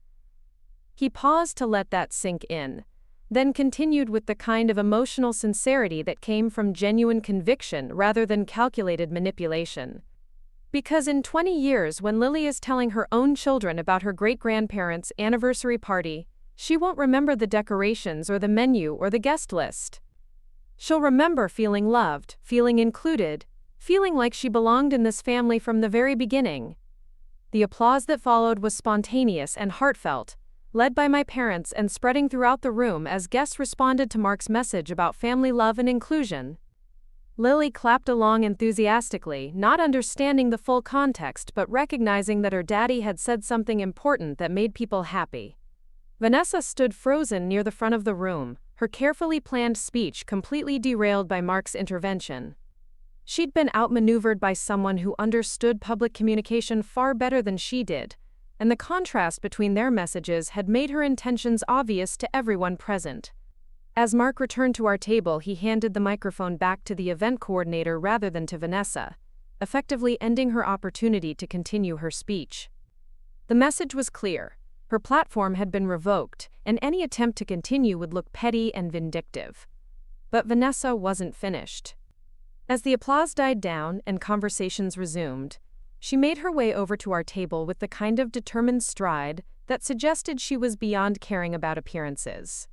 He paused to let that sink in, then continued with the kind of emotional sincerity that came from genuine conviction rather than calculated manipulation. Because in 20 years, when Lily is telling her own children about her great-grandparents' anniversary party, she won't remember the decorations or the menu or the guest list. She'll remember feeling loved, feeling included, feeling like she belonged in this family from the very beginning. The applause that followed was spontaneous and heartfelt, led by my parents and spreading throughout the room as guests responded to Mark's message about family love and inclusion. Lily clapped along enthusiastically, not understanding the full context but recognizing that her daddy had said something important that made people happy. Vanessa stood frozen near the front of the room, her carefully planned speech completely derailed by Mark's intervention. She'd been outmaneuvered by someone who understood public communication far better than she did, and the contrast between their messages had made her intentions obvious to everyone present. As Mark returned to our table, he handed the microphone back to the event coordinator rather than to Vanessa, effectively ending her opportunity to continue her speech. The message was clear. Her platform had been revoked, and any attempt to continue would look petty and vindictive. But Vanessa wasn't finished. As the applause died down and conversations resumed, she made her way over to our table with the kind of determined stride that suggested she was beyond caring about appearances.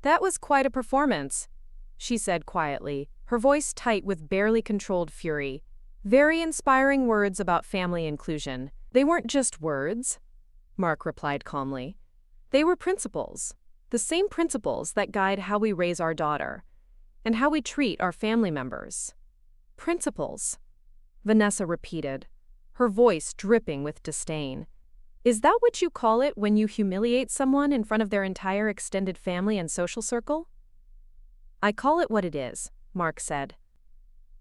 "That was quite a performance," she said quietly, her voice tight with barely controlled fury. "Very inspiring words about family inclusion." "They weren't just words," Mark replied calmly. "They were principles. The same principles that guide how we raise our daughter, and how we treat our family members." "Principles," Vanessa repeated, her voice dripping with disdain. "Is that what you call it when you humiliate someone in front of their entire extended family and social circle?" "I call it what it is," Mark said.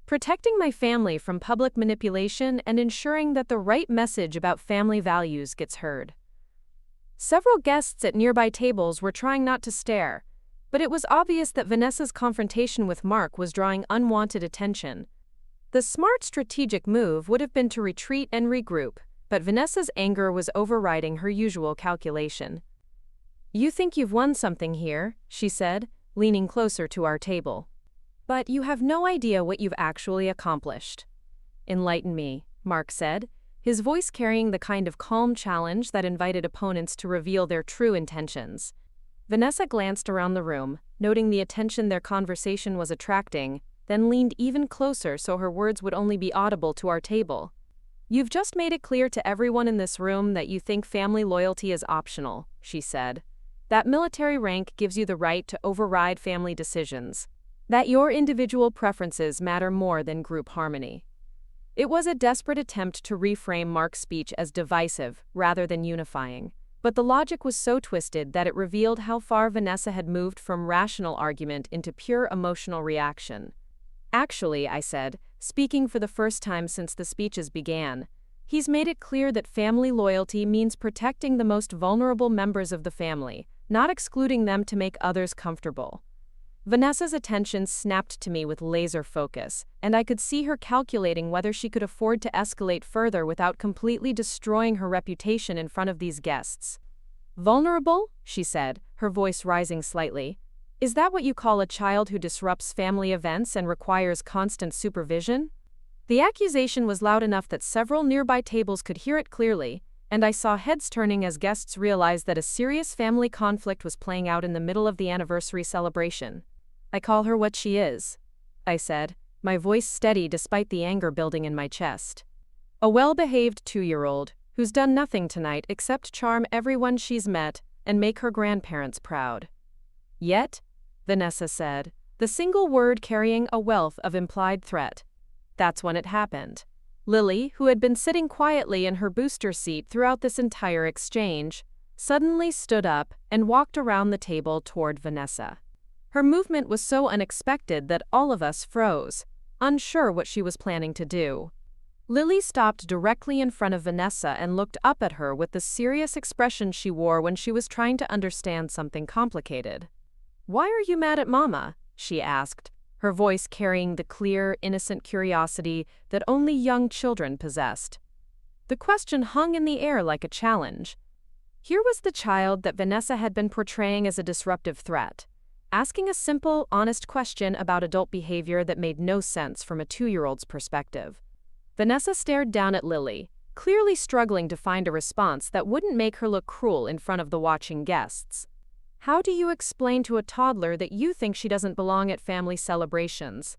"Protecting my family from public manipulation and ensuring that the right message about family values gets heard." Several guests at nearby tables were trying not to stare, but it was obvious that Vanessa's confrontation with Mark was drawing unwanted attention. The smart strategic move would have been to retreat and regroup, but Vanessa's anger was overriding her usual calculation. "You think you've won something here," she said, leaning closer to our table. "But you have no idea what you've actually accomplished." "Enlighten me," Mark said, his voice carrying the kind of calm challenge that invited opponents to reveal their true intentions. Vanessa glanced around the room, noting the attention their conversation was attracting, then leaned even closer so her words would only be audible to our table. "You've just made it clear to everyone in this room that you think family loyalty is optional," she said. "That military rank gives you the right to override family decisions. That your individual preferences matter more than group harmony." It was a desperate attempt to reframe Mark's speech as divisive rather than unifying, but the logic was so twisted that it revealed how far Vanessa had moved from rational argument into pure emotional reaction. "Actually," I said, speaking for the first time since the speeches began, "he's made it clear that family loyalty means protecting the most vulnerable members of the family, not excluding them to make others comfortable." Vanessa's attention snapped to me with laser focus, and I could see her calculating whether she could afford to escalate further without completely destroying her reputation in front of these guests. "Vulnerable?" she said, her voice rising slightly. "Is that what you call a child who disrupts family events and requires constant supervision?" The accusation was loud enough that several nearby tables could hear it clearly, and I saw heads turning as guests realized that a serious family conflict was playing out in the middle of the anniversary celebration. "I call her what she is," I said, my voice steady despite the anger building in my chest. "A well-behaved 2-year-old who's done nothing tonight except charm everyone she's met and make her grandparents proud." "Yet," Vanessa said, the single word carrying a wealth of implied threat. "That's when it happened." Lily, who had been sitting quietly in her booster seat throughout this entire exchange, suddenly stood up and walked around the table toward Vanessa. Her movement was so unexpected that all of us froze, unsure what she was planning to do. Lily stopped directly in front of Vanessa and looked up at her with the serious expression she wore when she was trying to understand something complicated. "Why are you mad at Mama?" she asked, her voice carrying the clear, innocent curiosity that only young children possessed. The question hung in the air like a challenge. Here was the child that Vanessa had been portraying as a disruptive threat, asking a simple, honest question about adult behavior that made no sense from a 2-year-old's perspective. Vanessa stared down at Lily, clearly struggling to find a response that wouldn't make her look cruel in front of the watching guests. How do you explain to a toddler that you think she doesn't belong at family celebrations?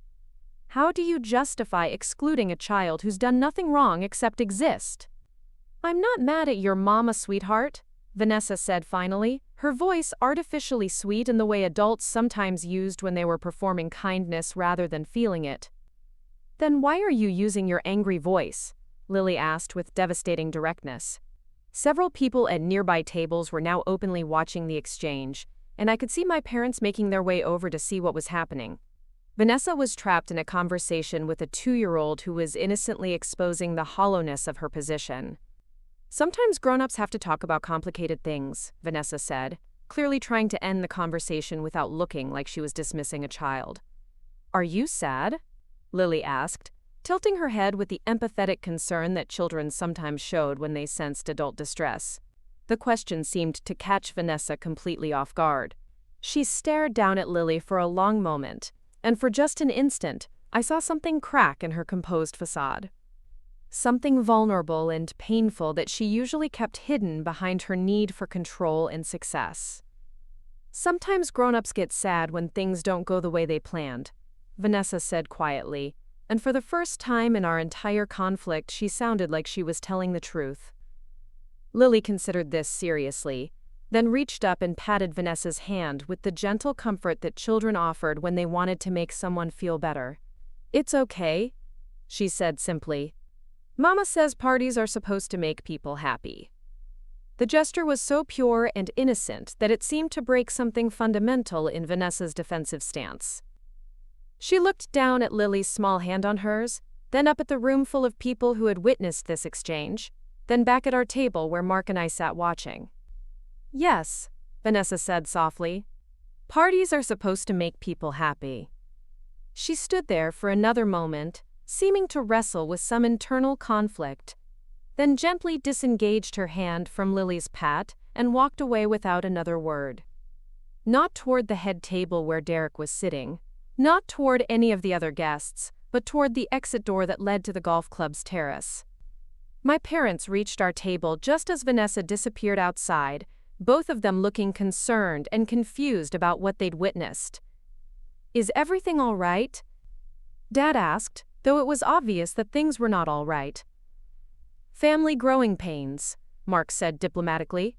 How do you justify excluding a child who's done nothing wrong except exist? "I'm not mad at your mama, sweetheart," Vanessa said finally, her voice artificially sweet in the way adults sometimes used when they were performing kindness rather than feeling it. "Then why are you using your angry voice?" Lily asked with devastating directness. Several people at nearby tables were now openly watching the exchange, and I could see my parents making their way over to see what was happening. Vanessa was trapped in a conversation with a 2-year-old who was innocently exposing the hollowness of her position. "Sometimes grown-ups have to talk about complicated things," Vanessa said, clearly trying to end the conversation without looking like she was dismissing a child. "Are you sad?" Lily asked, tilting her head with the empathetic concern that children sometimes showed when they sensed adult distress. The question seemed to catch Vanessa completely off guard. She stared down at Lily for a long moment, and for just an instant, I saw something crack in her composed facade. Something vulnerable and painful that she usually kept hidden behind her need for control and success. "Sometimes grown-ups get sad when things don't go the way they planned," Vanessa said quietly, and for the first time in our entire conflict she sounded like she was telling the truth. Lily considered this seriously, then reached up and patted Vanessa's hand with the gentle comfort that children offered when they wanted to make someone feel better. "It's okay," she said simply. "Mama says parties are supposed to make people happy." The gesture was so pure and innocent that it seemed to break something fundamental in Vanessa's defensive stance. She looked down at Lily's small hand on hers, then up at the room full of people who had witnessed this exchange, then back at our table where Mark and I sat watching. "Yes," Vanessa said softly. "Parties are supposed to make people happy." She stood there for another moment, seeming to wrestle with some internal conflict, then gently disengaged her hand from Lily's pat and walked away without another word. Not toward the head table where Derek was sitting, not toward any of the other guests, but toward the exit door that led to the golf club's terrace. My parents reached our table just as Vanessa disappeared outside, both of them looking concerned and confused about what they'd witnessed. "Is everything all right?" Dad asked, though it was obvious that things were not all right. "Family growing pains," Mark said diplomatically.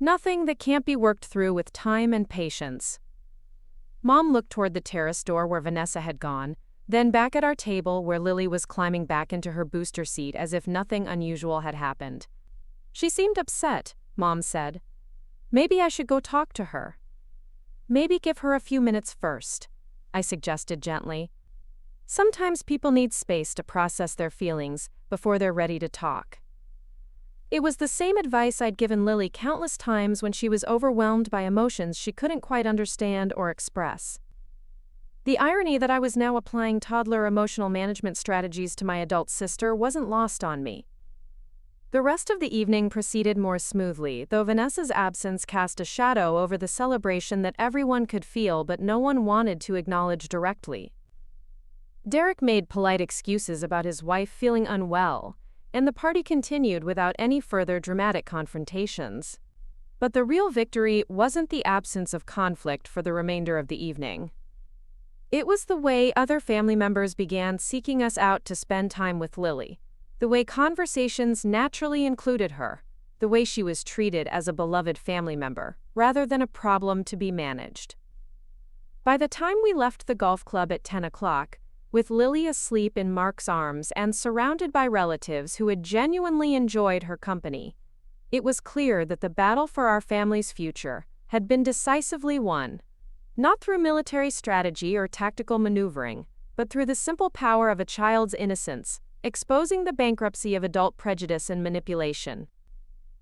"Nothing that can't be worked through with time and patience." Mom looked toward the terrace door where Vanessa had gone, then back at our table where Lily was climbing back into her booster seat as if nothing unusual had happened. "She seemed upset," Mom said. "Maybe I should go talk to her." "Maybe give her a few minutes first," I suggested gently. Sometimes people need space to process their feelings before they're ready to talk. It was the same advice I'd given Lily countless times when she was overwhelmed by emotions she couldn't quite understand or express. The irony that I was now applying toddler emotional management strategies to my adult sister wasn't lost on me. The rest of the evening proceeded more smoothly, though Vanessa's absence cast a shadow over the celebration that everyone could feel but no one wanted to acknowledge directly. Derek made polite excuses about his wife feeling unwell, and the party continued without any further dramatic confrontations. But the real victory wasn't the absence of conflict for the remainder of the evening. It was the way other family members began seeking us out to spend time with Lily, the way conversations naturally included her, the way she was treated as a beloved family member, rather than a problem to be managed. By the time we left the golf club at 10 o'clock, with Lily asleep in Mark's arms and surrounded by relatives who had genuinely enjoyed her company, it was clear that the battle for our family's future had been decisively won, not through military strategy or tactical maneuvering, but through the simple power of a child's innocence, exposing the bankruptcy of adult prejudice and manipulation.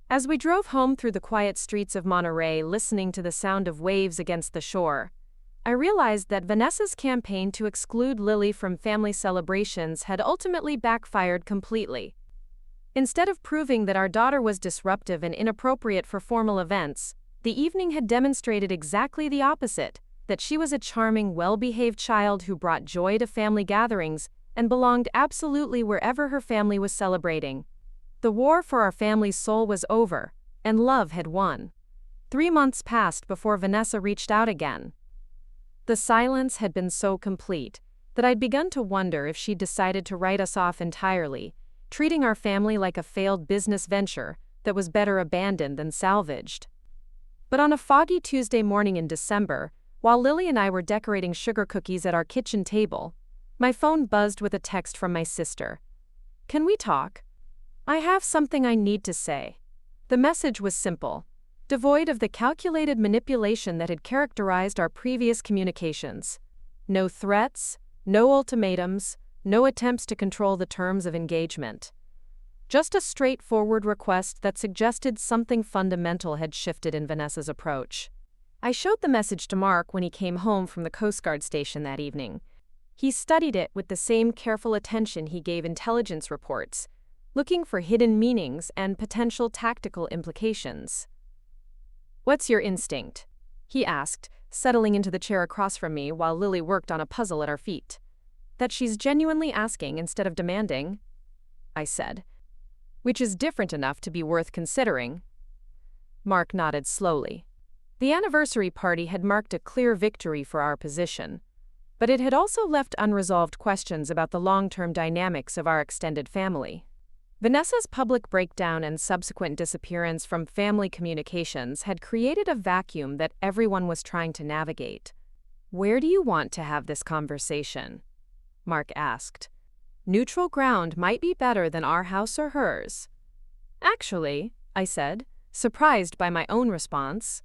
As we drove home through the quiet streets of Monterey, listening to the sound of waves against the shore, I realized that Vanessa's campaign to exclude Lily from family celebrations had ultimately backfired completely. Instead of proving that our daughter was disruptive and inappropriate for formal events, the evening had demonstrated exactly the opposite, that she was a charming, well-behaved child who brought joy to family gatherings and belonged absolutely wherever her family was celebrating. The war for our family's soul was over, and love had won. 3 months passed before Vanessa reached out again. The silence had been so complete that I'd begun to wonder if she'd decided to write us off entirely, treating our family like a failed business venture that was better abandoned than salvaged. But on a foggy Tuesday morning in December, while Lily and I were decorating sugar cookies at our kitchen table, my phone buzzed with a text from my sister. "Can we talk? I have something I need to say." The message was simple, devoid of the calculated manipulation that had characterized our previous communications. No threats, no ultimatums, no attempts to control the terms of engagement. Just a straightforward request that suggested something fundamental had shifted in Vanessa's approach. I showed the message to Mark when he came home from the Coast Guard station that evening. He studied it with the same careful attention he gave intelligence reports, looking for hidden meanings and potential tactical implications. "What's your instinct?" he asked, settling into the chair across from me while Lily worked on a puzzle at our feet. "That she's genuinely asking instead of demanding," I said. "Which is different enough to be worth considering." Mark nodded slowly. The anniversary party had marked a clear victory for our position, but it had also left unresolved questions about the long-term dynamics of our extended family. Vanessa's public breakdown and subsequent disappearance from family communications had created a vacuum that everyone was trying to navigate. "Where do you want to have this conversation?" Mark asked. "Neutral ground might be better than our house or hers." "Actually," I said, surprised by my own response,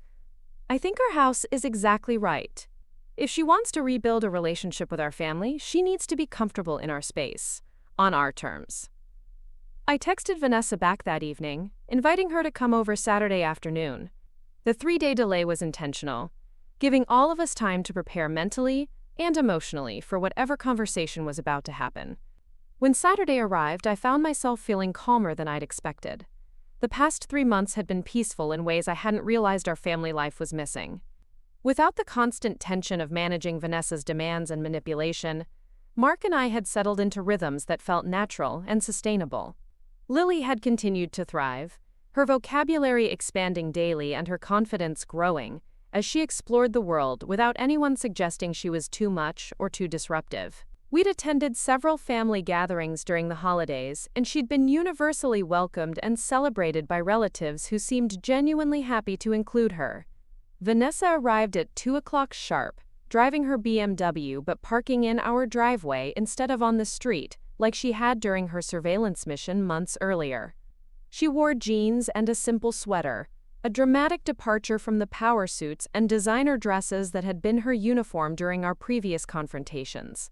"I think our house is exactly right. If she wants to rebuild a relationship with our family, she needs to be comfortable in our space, on our terms." I texted Vanessa back that evening, inviting her to come over Saturday afternoon. The 3-day delay was intentional, giving all of us time to prepare mentally and emotionally for whatever conversation was about to happen. When Saturday arrived, I found myself feeling calmer than I'd expected. The past 3 months had been peaceful in ways I hadn't realized our family life was missing. Without the constant tension of managing Vanessa's demands and manipulation, Mark and I had settled into rhythms that felt natural and sustainable. Lily had continued to thrive, her vocabulary expanding daily and her confidence growing as she explored the world without anyone suggesting she was too much or too disruptive. We'd attended several family gatherings during the holidays, and she'd been universally welcomed and celebrated by relatives who seemed genuinely happy to include her. Vanessa arrived at 2 o'clock sharp, driving her BMW but parking in our driveway instead of on the street, like she had during her surveillance mission months earlier. She wore jeans and a simple sweater, a dramatic departure from the power suits and designer dresses that had been her uniform during our previous confrontations.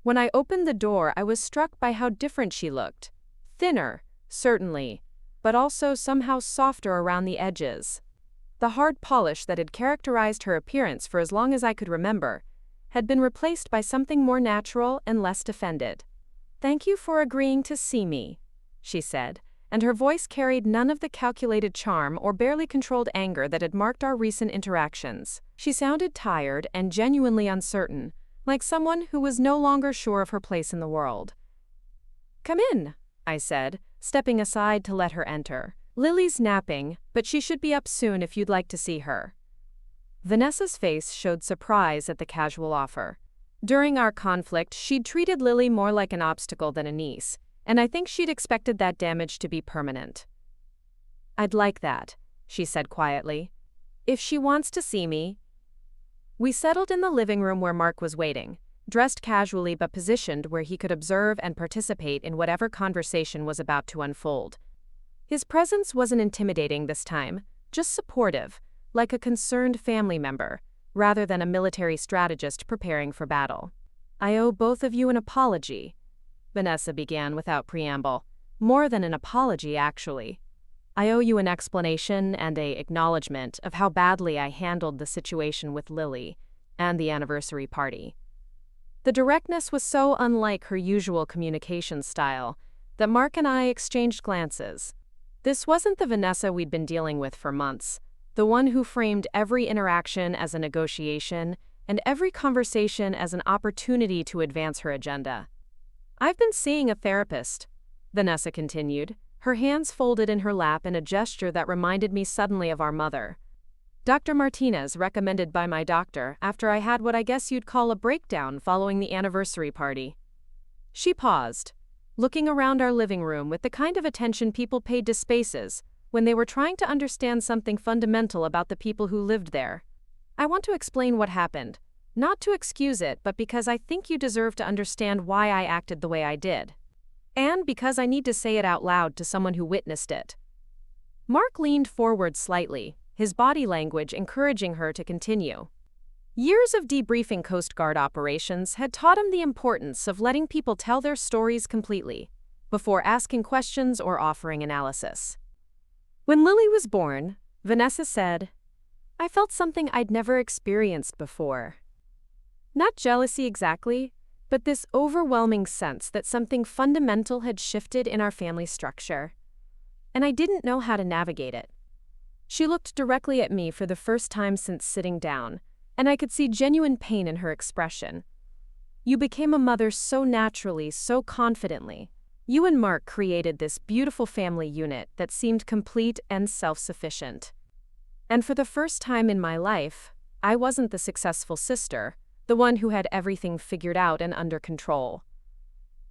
When I opened the door, I was struck by how different she looked. Thinner, certainly, but also somehow softer around the edges. The hard polish that had characterized her appearance for as long as I could remember had been replaced by something more natural and less defended. "Thank you for agreeing to see me," she said, and her voice carried none of the calculated charm or barely controlled anger that had marked our recent interactions. She sounded tired and genuinely uncertain, like someone who was no longer sure of her place in the world. "Come in," I said, stepping aside to let her enter. "Lily's napping, but she should be up soon if you'd like to see her." Vanessa's face showed surprise at the casual offer. During our conflict, she'd treated Lily more like an obstacle than a niece, and I think she'd expected that damage to be permanent. "I'd like that," she said quietly. "If she wants to see me." We settled in the living room where Mark was waiting, dressed casually but positioned where he could observe and participate in whatever conversation was about to unfold. His presence wasn't intimidating this time, just supportive, like a concerned family member, rather than a military strategist preparing for battle. "I owe both of you an apology," Vanessa began without preamble. "More than an apology, actually. I owe you an explanation and an acknowledgement of how badly I handled the situation with Lily and the anniversary party." The directness was so unlike her usual communication style that Mark and I exchanged glances. This wasn't the Vanessa we'd been dealing with for months, the one who framed every interaction as a negotiation and every conversation as an opportunity to advance her agenda. "I've been seeing a therapist," Vanessa continued, her hands folded in her lap in a gesture that reminded me suddenly of our mother. "Dr. Martinez, recommended by my doctor after I had what I guess you'd call a breakdown following the anniversary party." She paused, looking around our living room with the kind of attention people paid to spaces when they were trying to understand something fundamental about the people who lived there. "I want to explain what happened, not to excuse it, but because I think you deserve to understand why I acted the way I did. And because I need to say it out loud to someone who witnessed it." Mark leaned forward slightly, his body language encouraging her to continue. Years of debriefing Coast Guard operations had taught him the importance of letting people tell their stories completely, before asking questions or offering analysis. "When Lily was born," Vanessa said, "I felt something I'd never experienced before. Not jealousy exactly, but this overwhelming sense that something fundamental had shifted in our family structure. And I didn't know how to navigate it." She looked directly at me for the first time since sitting down, and I could see genuine pain in her expression. "You became a mother so naturally, so confidently. You and Mark created this beautiful family unit that seemed complete and self-sufficient. And for the first time in my life, I wasn't the successful sister, the one who had everything figured out and under control."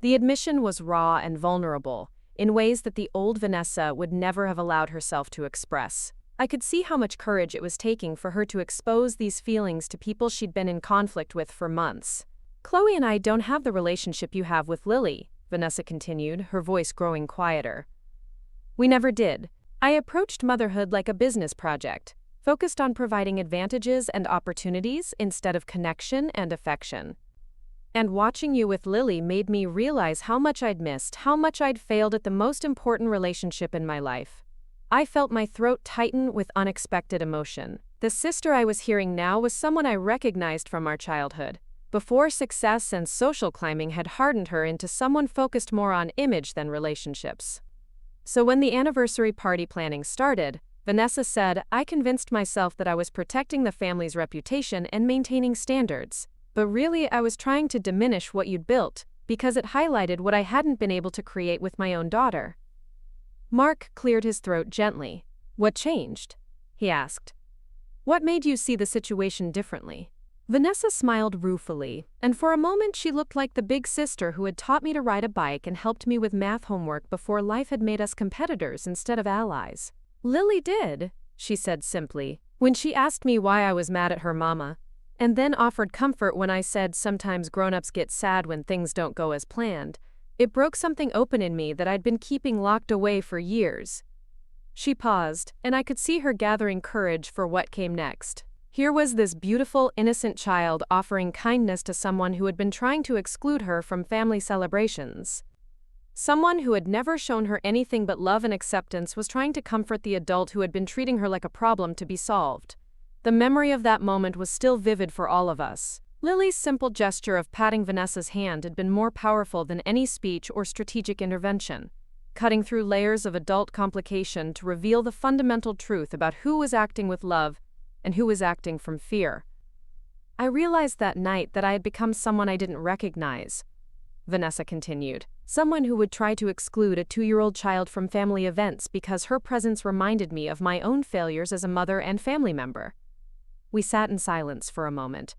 The admission was raw and vulnerable, in ways that the old Vanessa would never have allowed herself to express. I could see how much courage it was taking for her to expose these feelings to people she'd been in conflict with for months. "Chloe and I don't have the relationship you have with Lily," Vanessa continued, her voice growing quieter. "We never did. I approached motherhood like a business project, focused on providing advantages and opportunities instead of connection and affection. And watching you with Lily made me realize how much I'd missed, how much I'd failed at the most important relationship in my life." I felt my throat tighten with unexpected emotion. The sister I was hearing now was someone I recognized from our childhood, before success and social climbing had hardened her into someone focused more on image than relationships. "So when the anniversary party planning started," Vanessa said, "I convinced myself that I was protecting the family's reputation and maintaining standards. But really I was trying to diminish what you'd built, because it highlighted what I hadn't been able to create with my own daughter." Mark cleared his throat gently. "What changed?" he asked. "What made you see the situation differently?" Vanessa smiled ruefully, and for a moment she looked like the big sister who had taught me to ride a bike and helped me with math homework before life had made us competitors instead of allies. "Lily did," she said simply, when she asked me why I was mad at her mama, and then offered comfort when I said sometimes grown-ups get sad when things don't go as planned. It broke something open in me that I'd been keeping locked away for years. She paused, and I could see her gathering courage for what came next. Here was this beautiful, innocent child offering kindness to someone who had been trying to exclude her from family celebrations. Someone who had never shown her anything but love and acceptance was trying to comfort the adult who had been treating her like a problem to be solved. The memory of that moment was still vivid for all of us. Lily's simple gesture of patting Vanessa's hand had been more powerful than any speech or strategic intervention, cutting through layers of adult complication to reveal the fundamental truth about who was acting with love and who was acting from fear. "I realized that night that I had become someone I didn't recognize," Vanessa continued. "Someone who would try to exclude a 2-year-old child from family events because her presence reminded me of my own failures as a mother and family member." We sat in silence for a moment,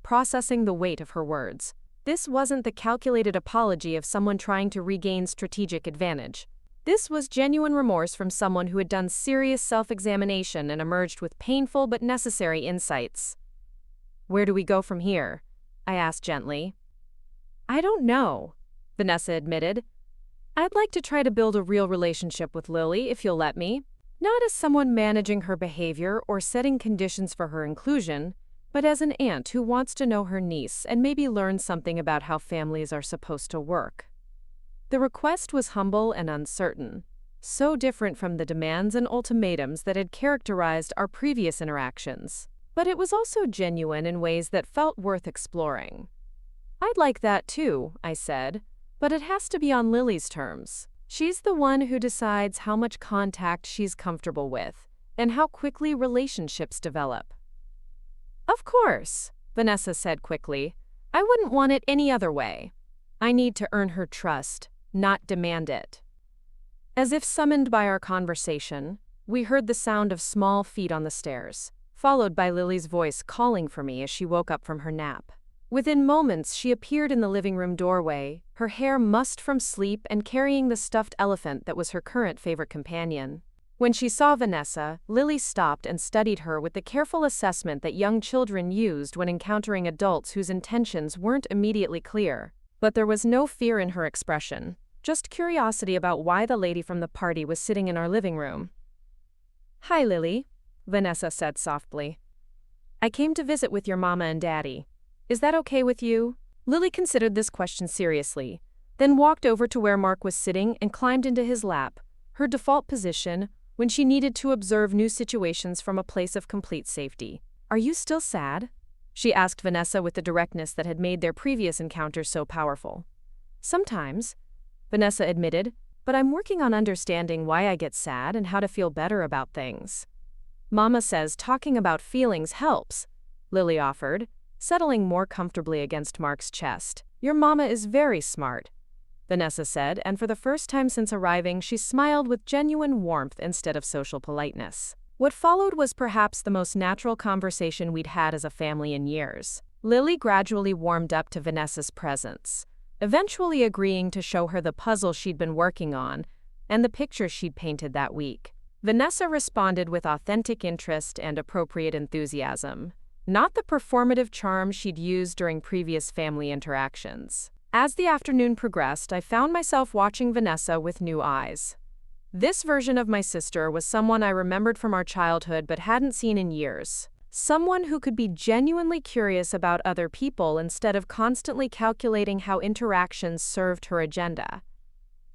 processing the weight of her words. This wasn't the calculated apology of someone trying to regain strategic advantage. This was genuine remorse from someone who had done serious self-examination and emerged with painful but necessary insights. "Where do we go from here?" I asked gently. "I don't know," Vanessa admitted. "I'd like to try to build a real relationship with Lily if you'll let me. Not as someone managing her behavior or setting conditions for her inclusion, but as an aunt who wants to know her niece and maybe learn something about how families are supposed to work." The request was humble and uncertain, so different from the demands and ultimatums that had characterized our previous interactions. But it was also genuine in ways that felt worth exploring. "I'd like that too," I said, "but it has to be on Lily's terms." She's the one who decides how much contact she's comfortable with and how quickly relationships develop. Of course, Vanessa said quickly. I wouldn't want it any other way. I need to earn her trust, not demand it. As if summoned by our conversation, we heard the sound of small feet on the stairs, followed by Lily's voice calling for me as she woke up from her nap. Within moments, she appeared in the living room doorway, her hair mussed from sleep and carrying the stuffed elephant that was her current favorite companion. When she saw Vanessa, Lily stopped and studied her with the careful assessment that young children used when encountering adults whose intentions weren't immediately clear. But there was no fear in her expression, just curiosity about why the lady from the party was sitting in our living room. "Hi, Lily," Vanessa said softly. "I came to visit with your mama and daddy. Is that okay with you?" Lily considered this question seriously, then walked over to where Mark was sitting and climbed into his lap, her default position when she needed to observe new situations from a place of complete safety. "Are you still sad?" she asked Vanessa with the directness that had made their previous encounters so powerful. "Sometimes," Vanessa admitted, "but I'm working on understanding why I get sad and how to feel better about things." "Mama says talking about feelings helps," Lily offered, settling more comfortably against Mark's chest. "Your mama is very smart," Vanessa said, and for the first time since arriving, she smiled with genuine warmth instead of social politeness. What followed was perhaps the most natural conversation we'd had as a family in years. Lily gradually warmed up to Vanessa's presence, eventually agreeing to show her the puzzle she'd been working on and the pictures she'd painted that week. Vanessa responded with authentic interest and appropriate enthusiasm, not the performative charm she'd used during previous family interactions. As the afternoon progressed, I found myself watching Vanessa with new eyes. This version of my sister was someone I remembered from our childhood but hadn't seen in years. Someone who could be genuinely curious about other people instead of constantly calculating how interactions served her agenda.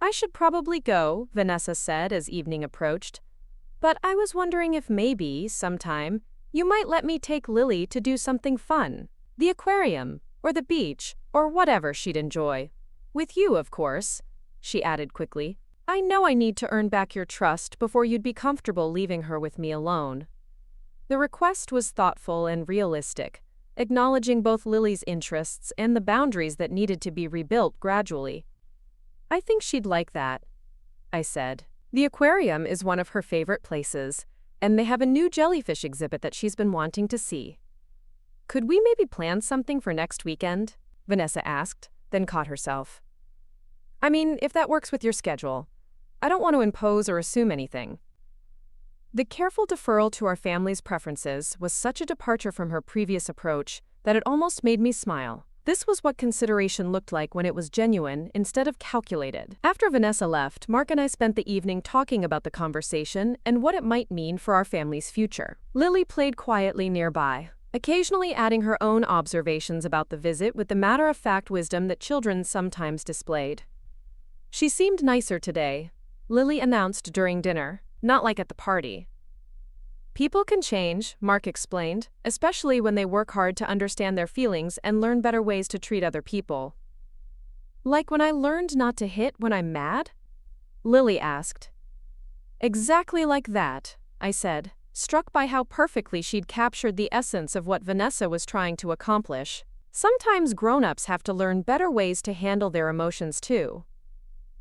"I should probably go," Vanessa said as evening approached. "But I was wondering if maybe, sometime, you might let me take Lily to do something fun. The aquarium, or the beach, or whatever she'd enjoy. With you, of course," she added quickly. "I know I need to earn back your trust before you'd be comfortable leaving her with me alone." The request was thoughtful and realistic, acknowledging both Lily's interests and the boundaries that needed to be rebuilt gradually. "I think she'd like that," I said. "The aquarium is one of her favorite places, and they have a new jellyfish exhibit that she's been wanting to see." "Could we maybe plan something for next weekend?" Vanessa asked, then caught herself. "I mean, if that works with your schedule. I don't want to impose or assume anything." The careful deferral to our family's preferences was such a departure from her previous approach that it almost made me smile. This was what consideration looked like when it was genuine instead of calculated. After Vanessa left, Mark and I spent the evening talking about the conversation and what it might mean for our family's future. Lily played quietly nearby, occasionally adding her own observations about the visit with the matter-of-fact wisdom that children sometimes displayed. "She seemed nicer today," Lily announced during dinner, "not like at the party." "People can change," Mark explained, "especially when they work hard to understand their feelings and learn better ways to treat other people." "Like when I learned not to hit when I'm mad?" Lily asked. "Exactly like that," I said, struck by how perfectly she'd captured the essence of what Vanessa was trying to accomplish. Sometimes grown-ups have to learn better ways to handle their emotions too.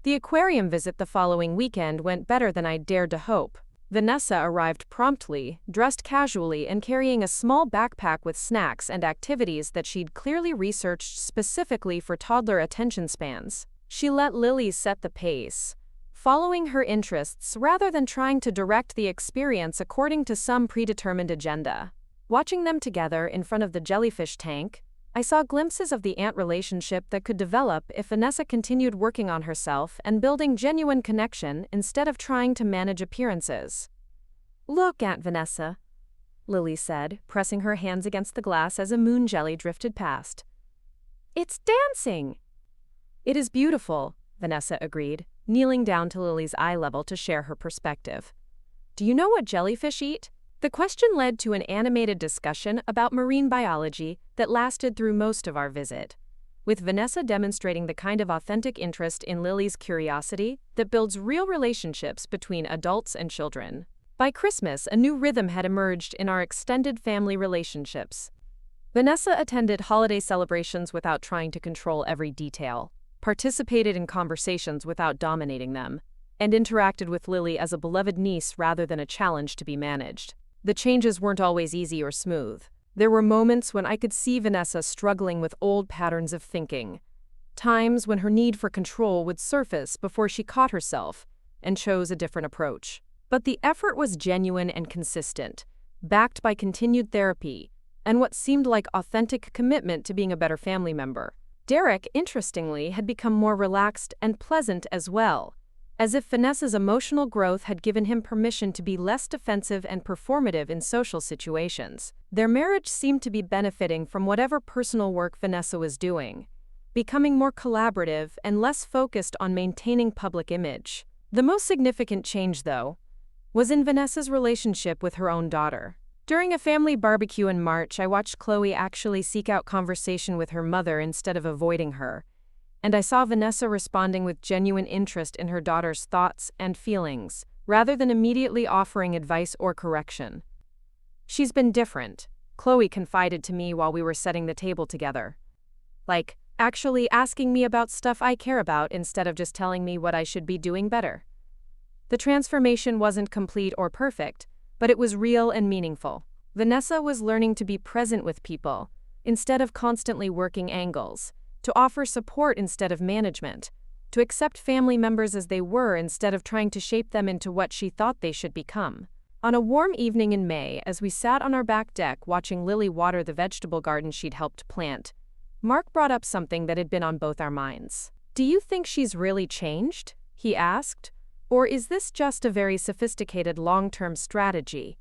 The aquarium visit the following weekend went better than I'd dared to hope. Vanessa arrived promptly, dressed casually and carrying a small backpack with snacks and activities that she'd clearly researched specifically for toddler attention spans. She let Lily set the pace, following her interests rather than trying to direct the experience according to some predetermined agenda. Watching them together in front of the jellyfish tank, I saw glimpses of the aunt relationship that could develop if Vanessa continued working on herself and building genuine connection instead of trying to manage appearances. "Look, Aunt Vanessa," Lily said, pressing her hands against the glass as a moon jelly drifted past. "It's dancing!" "It is beautiful," Vanessa agreed, kneeling down to Lily's eye level to share her perspective. "Do you know what jellyfish eat?" The question led to an animated discussion about marine biology that lasted through most of our visit. with Vanessa demonstrating the kind of authentic interest in Lily's curiosity that builds real relationships between adults and children. By Christmas, a new rhythm had emerged in our extended family relationships. Vanessa attended holiday celebrations without trying to control every detail, participated in conversations without dominating them, and interacted with Lily as a beloved niece rather than a challenge to be managed. The changes weren't always easy or smooth. There were moments when I could see Vanessa struggling with old patterns of thinking, times when her need for control would surface before she caught herself and chose a different approach. But the effort was genuine and consistent, backed by continued therapy and what seemed like authentic commitment to being a better family member. Derek, interestingly, had become more relaxed and pleasant as well, as if Vanessa's emotional growth had given him permission to be less defensive and performative in social situations. Their marriage seemed to be benefiting from whatever personal work Vanessa was doing, becoming more collaborative and less focused on maintaining public image. The most significant change, though, was in Vanessa's relationship with her own daughter. During a family barbecue in March, I watched Chloe actually seek out conversation with her mother instead of avoiding her, and I saw Vanessa responding with genuine interest in her daughter's thoughts and feelings, rather than immediately offering advice or correction. "She's been different," Chloe confided to me while we were setting the table together. "Like, actually asking me about stuff I care about instead of just telling me what I should be doing better." The transformation wasn't complete or perfect, but it was real and meaningful. Vanessa was learning to be present with people, instead of constantly working angles, to offer support instead of management, to accept family members as they were instead of trying to shape them into what she thought they should become. On a warm evening in May, as we sat on our back deck watching Lily water the vegetable garden she'd helped plant, Mark brought up something that had been on both our minds. "Do you think she's really changed?" he asked. "Or is this just a very sophisticated long-term strategy?"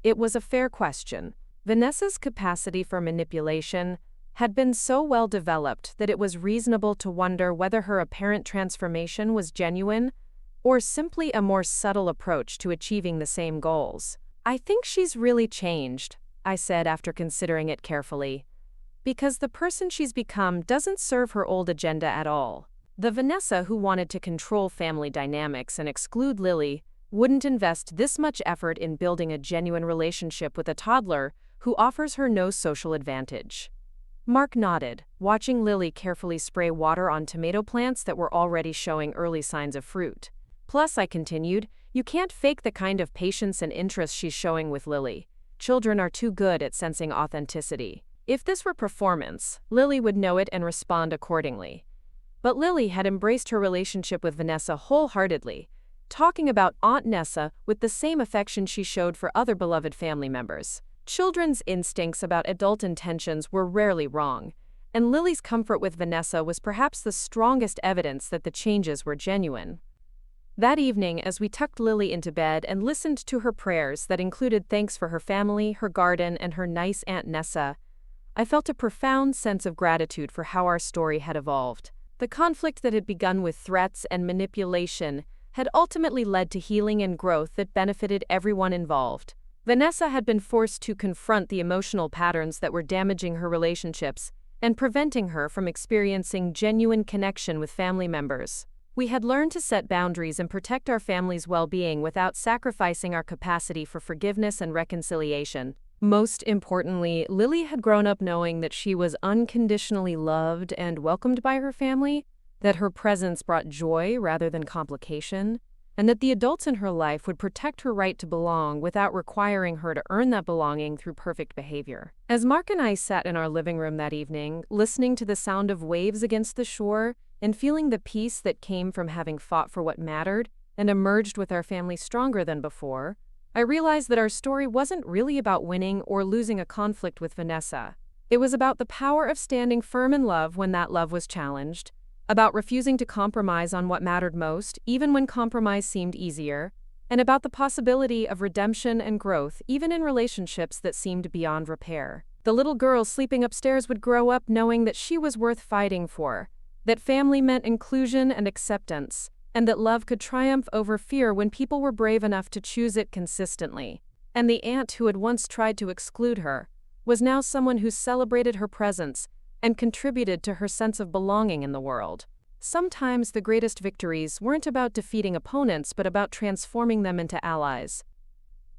It was a fair question. Vanessa's capacity for manipulation had been so well developed that it was reasonable to wonder whether her apparent transformation was genuine or simply a more subtle approach to achieving the same goals. "I think she's really changed," I said after considering it carefully, "because the person she's become doesn't serve her old agenda at all. The Vanessa who wanted to control family dynamics and exclude Lily wouldn't invest this much effort in building a genuine relationship with a toddler who offers her no social advantage." Mark nodded, watching Lily carefully spray water on tomato plants that were already showing early signs of fruit. "Plus," I continued, "you can't fake the kind of patience and interest she's showing with Lily. Children are too good at sensing authenticity. If this were performance, Lily would know it and respond accordingly." But Lily had embraced her relationship with Vanessa wholeheartedly, talking about Aunt Nessa with the same affection she showed for other beloved family members. Children's instincts about adult intentions were rarely wrong, and Lily's comfort with Vanessa was perhaps the strongest evidence that the changes were genuine. That evening, as we tucked Lily into bed and listened to her prayers that included thanks for her family, her garden, and her nice Aunt Nessa, I felt a profound sense of gratitude for how our story had evolved. The conflict that had begun with threats and manipulation had ultimately led to healing and growth that benefited everyone involved. Vanessa had been forced to confront the emotional patterns that were damaging her relationships and preventing her from experiencing genuine connection with family members. We had learned to set boundaries and protect our family's well-being without sacrificing our capacity for forgiveness and reconciliation. Most importantly, Lily had grown up knowing that she was unconditionally loved and welcomed by her family, that her presence brought joy rather than complication, and that the adults in her life would protect her right to belong without requiring her to earn that belonging through perfect behavior. As Mark and I sat in our living room that evening, listening to the sound of waves against the shore and feeling the peace that came from having fought for what mattered and emerged with our family stronger than before, I realized that our story wasn't really about winning or losing a conflict with Vanessa. It was about the power of standing firm in love when that love was challenged, about refusing to compromise on what mattered most, even when compromise seemed easier, and about the possibility of redemption and growth even in relationships that seemed beyond repair. The little girl sleeping upstairs would grow up knowing that she was worth fighting for, that family meant inclusion and acceptance, and that love could triumph over fear when people were brave enough to choose it consistently. And the aunt who had once tried to exclude her was now someone who celebrated her presence and contributed to her sense of belonging in the world. Sometimes the greatest victories weren't about defeating opponents but about transforming them into allies.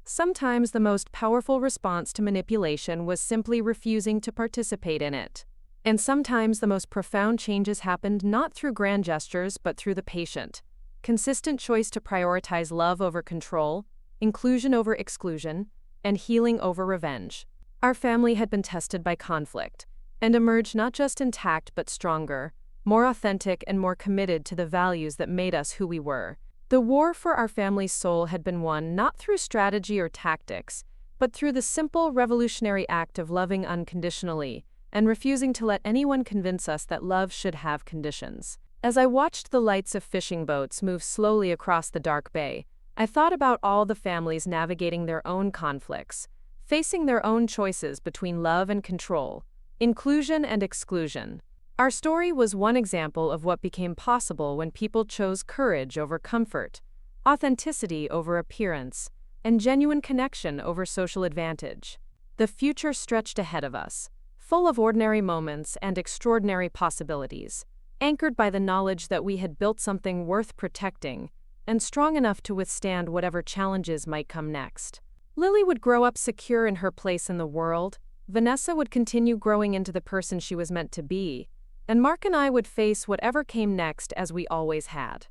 Sometimes the most powerful response to manipulation was simply refusing to participate in it. And sometimes the most profound changes happened not through grand gestures but through the patient, consistent choice to prioritize love over control, inclusion over exclusion, and healing over revenge. Our family had been tested by conflict and emerged not just intact but stronger, more authentic and more committed to the values that made us who we were. The war for our family's soul had been won not through strategy or tactics, but through the simple revolutionary act of loving unconditionally and refusing to let anyone convince us that love should have conditions. As I watched the lights of fishing boats move slowly across the dark bay, I thought about all the families navigating their own conflicts, facing their own choices between love and control, inclusion and exclusion. Our story was one example of what became possible when people chose courage over comfort, authenticity over appearance, and genuine connection over social advantage. The future stretched ahead of us, full of ordinary moments and extraordinary possibilities, anchored by the knowledge that we had built something worth protecting and strong enough to withstand whatever challenges might come next. Lily would grow up secure in her place in the world, Vanessa would continue growing into the person she was meant to be, and Mark and I would face whatever came next as we always had.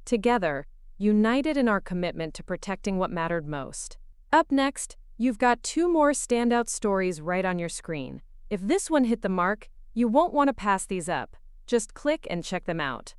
Together, united in our commitment to protecting what mattered most. Up next, you've got 2 more standout stories right on your screen. If this one hit the mark, you won't want to pass these up. Just click and check them out.